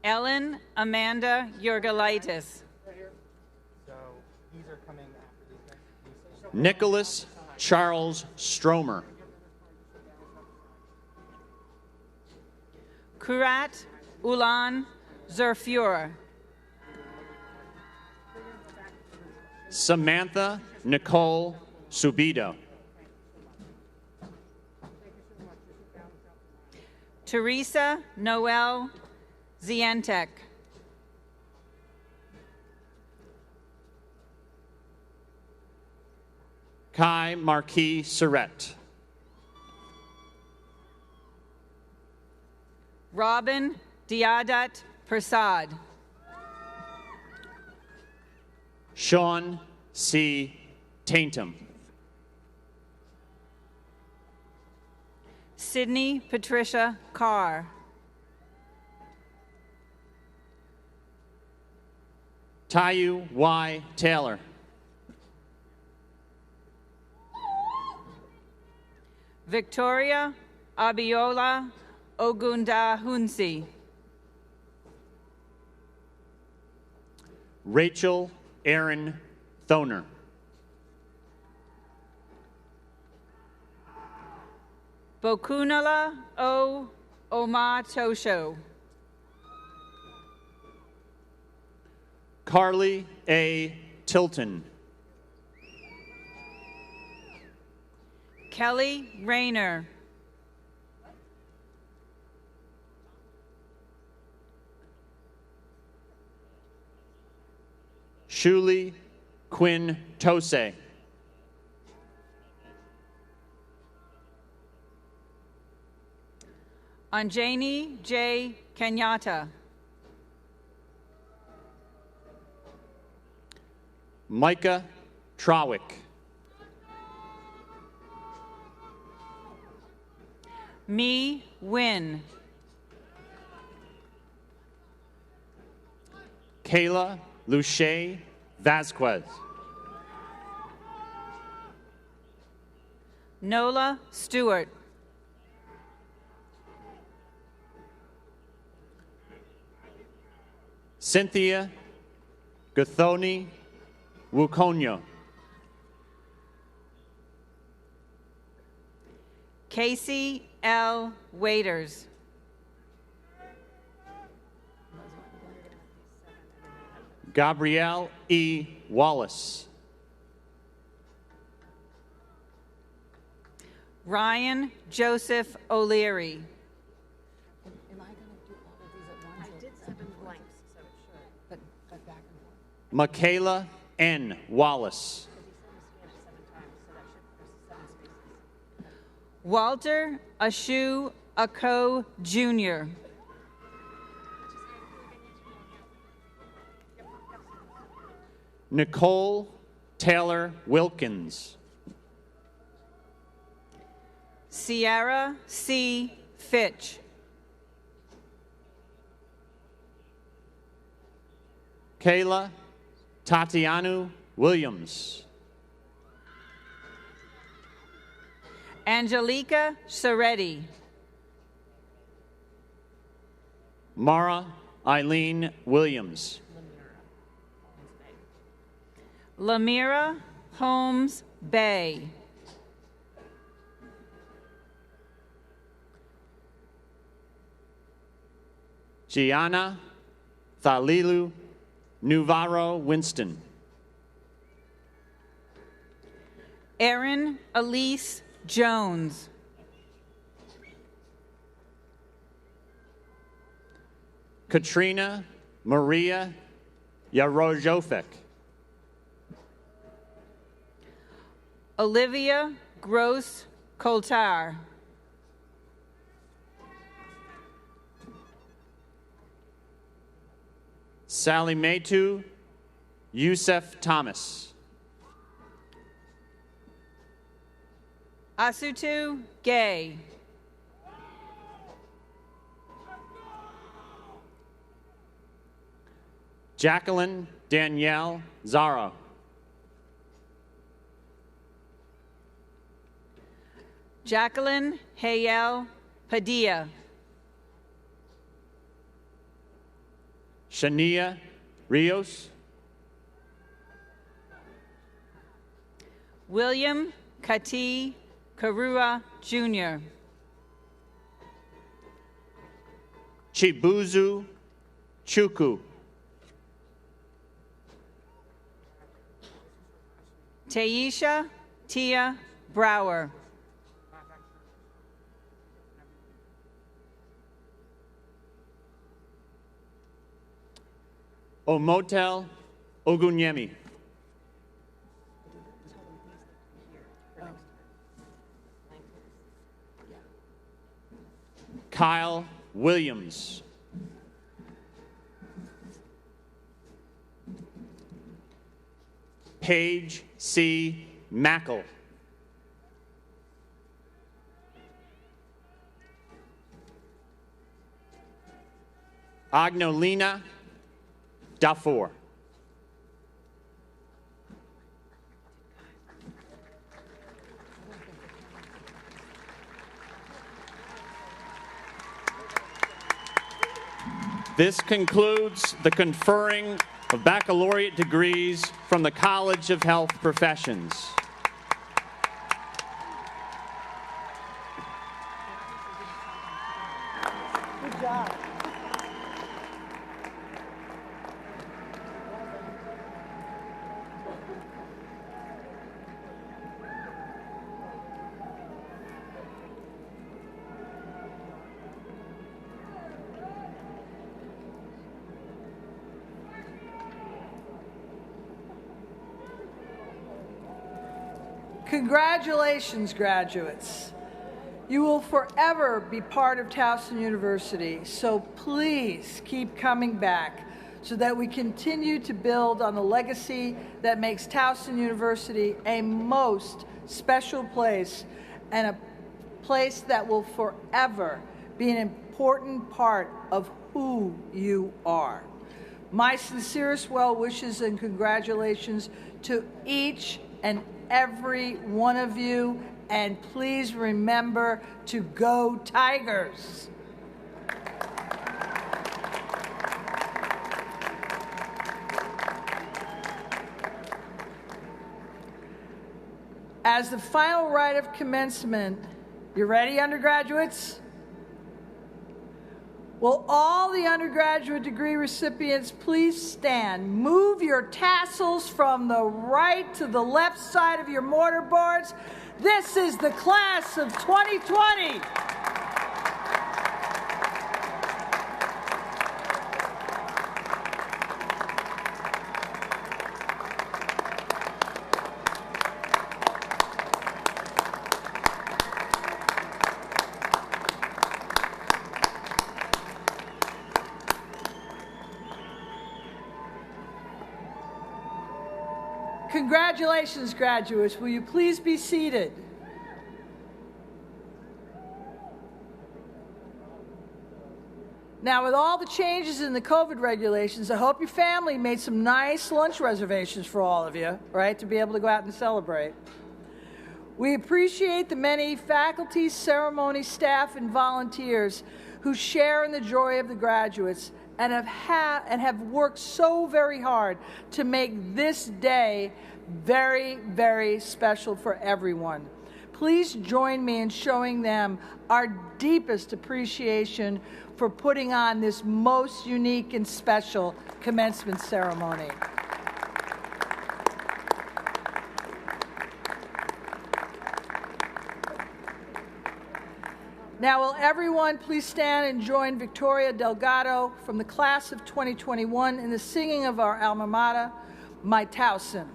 Ellen Amanda Yorgolaitis. Nicholas Charles Stromer. Kurat Ulan Zerfur. Samantha Nicole Subido. Teresa Noel Zientek. Kai Marquis Surrett. Robin Diadat Prasad. Sean C. Taintum. Sydney Patricia Carr. Tayu Y. Taylor. Victoria Abiola Ogundahunsi. Rachel Aaron Thoner. Bokunala O Oma Tosho. Carly A. Tilton. Kelly Rayner. Shuli Quinn Tose. Anjani J. Kenyatta. Micah Trawick. Me Win. Kayla Luche Vasquez. Nola Stewart. Cynthia Gathoni Wukonyo. Casey L. Waiters. Gabrielle E. Wallace. Ryan Joseph O'Leary. Michaela N. Wallace. Walter Ashu Ako Jr. Nicole Taylor Wilkins. Sierra C. Fitch. Kayla Tatianu Williams. Angelica Soretti. Mara Eileen Williams. Lamira Holmes Bay. Gianna Thalilu Nuvaro Winston. Erin Elise Jones. Katrina Maria Yarojofek. Olivia Gross Coltar. Sally Maytu Yusef Thomas. Asutu Gay. Jacqueline Danielle Zara. Jacqueline Hayel Padilla. Shania Rios. William Kati Karua Jr. Chibuzu Chuku. Taisha Tia Brower. Omotel Ogunyemi. Kyle Williams. Paige C. Mackle. Agnolina Dafour. This concludes the conferring of baccalaureate degrees from the College of Health Professions. Good job. Congratulations, graduates. You will forever be part of Towson University, so please keep coming back so that we continue to build on the legacy that makes Towson University a most special place and a place that will forever be an important part of who you are. My sincerest well wishes and congratulations to each and every one of you, and please remember to go Tigers. As the final rite of commencement You ready, undergraduates? Will all the undergraduate degree recipients please stand? Move your tassels from the right to the left side of your mortarboards. This is the class of 2020. Congratulations, graduates. Will you please be seated? Now, with all the changes in the COVID regulations, I hope your family made some nice lunch reservations for all of you, right, to be able to go out and celebrate. We appreciate the many faculty, ceremony staff, and volunteers who share in the joy of the graduates and have worked so very hard to make this day very, very special for everyone. Please join me in showing them our deepest appreciation for putting on this most unique and special commencement ceremony. Now, will everyone please stand and join Victoria Delgado from the class of 2021 in the singing of our Alma Mater, My Towson.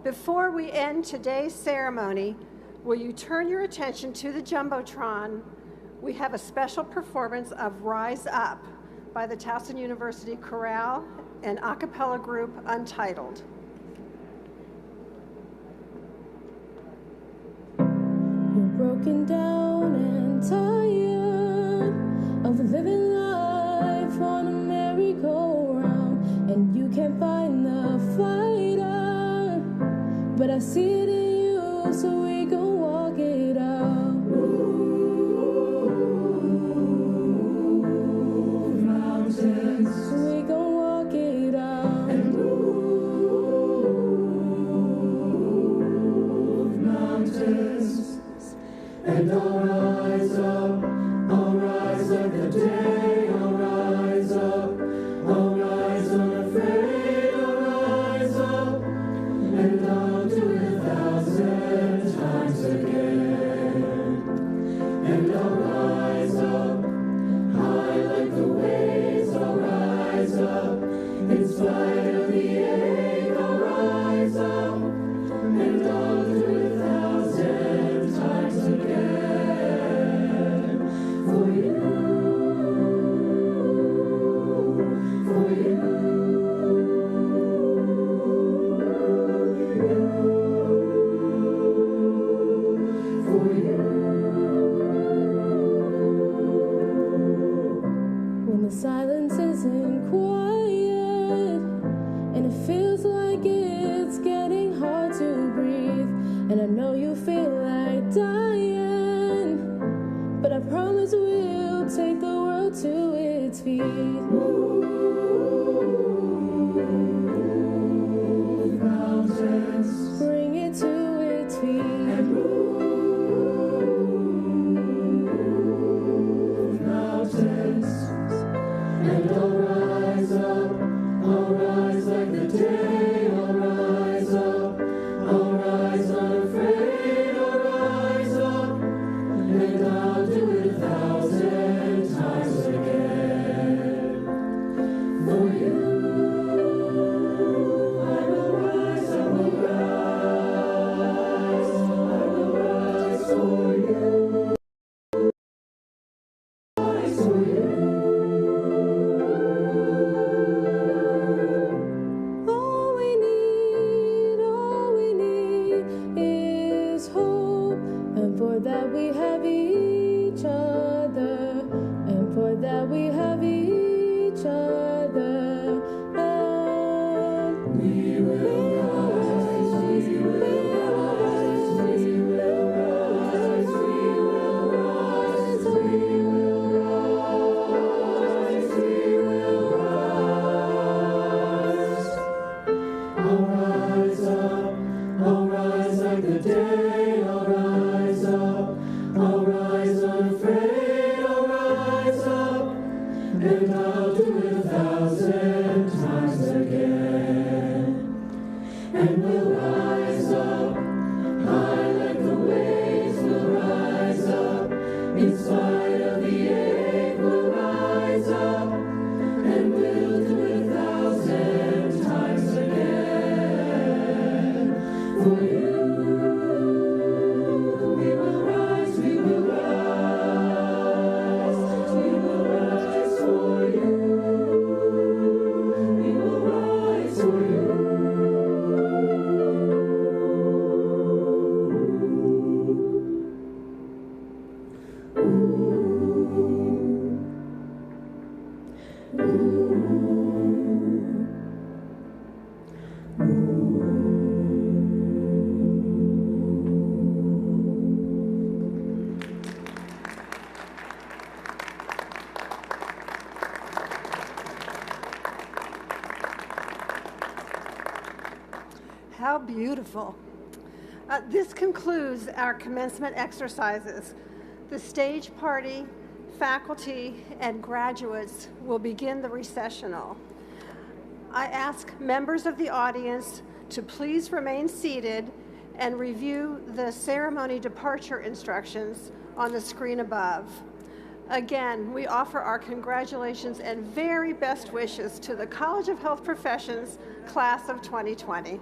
Before we end today's ceremony, will you turn your attention to the Jumbotron? We have a special performance of Rise Up by the Towson University Chorale and Acapella group Untitled. You're broken down and tired of living life on a merry-go-round, and you can't find the fighter. But I see it in you, so we gon' walk it out. Move mountains, we gon' walk it out. And move mountains. And I'll rise up the day, I'll rise up unafraid, I'll rise up, and I'll do it 1,000 times again. And I'll rise up, high like the waves, I'll rise up, in spite of the ache, I'll rise up, and I'll do it 1,000 times again. For you, for you. For you. promise we'll take the world to its feet. Move mountains, bring it to its feet. And move mountains, and I'll rise up, I'll rise like the day, I'll rise up, I'll rise unafraid, I'll rise up, and I'll do it 1,000 times again. For you, I will rise, I will rise, I will rise for you. Rise for you. All we need is hope, and for that we have each other, and for that we have each other, and we will rise, we will rise, we will rise, we will rise, we will rise, we will rise. I'll rise up, I'll rise like the day, I'll rise up, I'll rise unafraid, I'll rise up, and I'll do it 1,000 times again. And we'll rise up, high like the waves, we'll rise up, in spite of the ache, we'll rise up, and we'll do it 1,000 times again. For you, we will rise, we will rise, we will rise for you, we will rise for you. How beautiful. This concludes our commencement exercises. The stage party, faculty, and graduates will begin the recessional. I ask members of the audience to please remain seated and review the ceremony departure instructions on the screen above. Again, we offer our congratulations and very best wishes to the College of Health Professions class of 2020.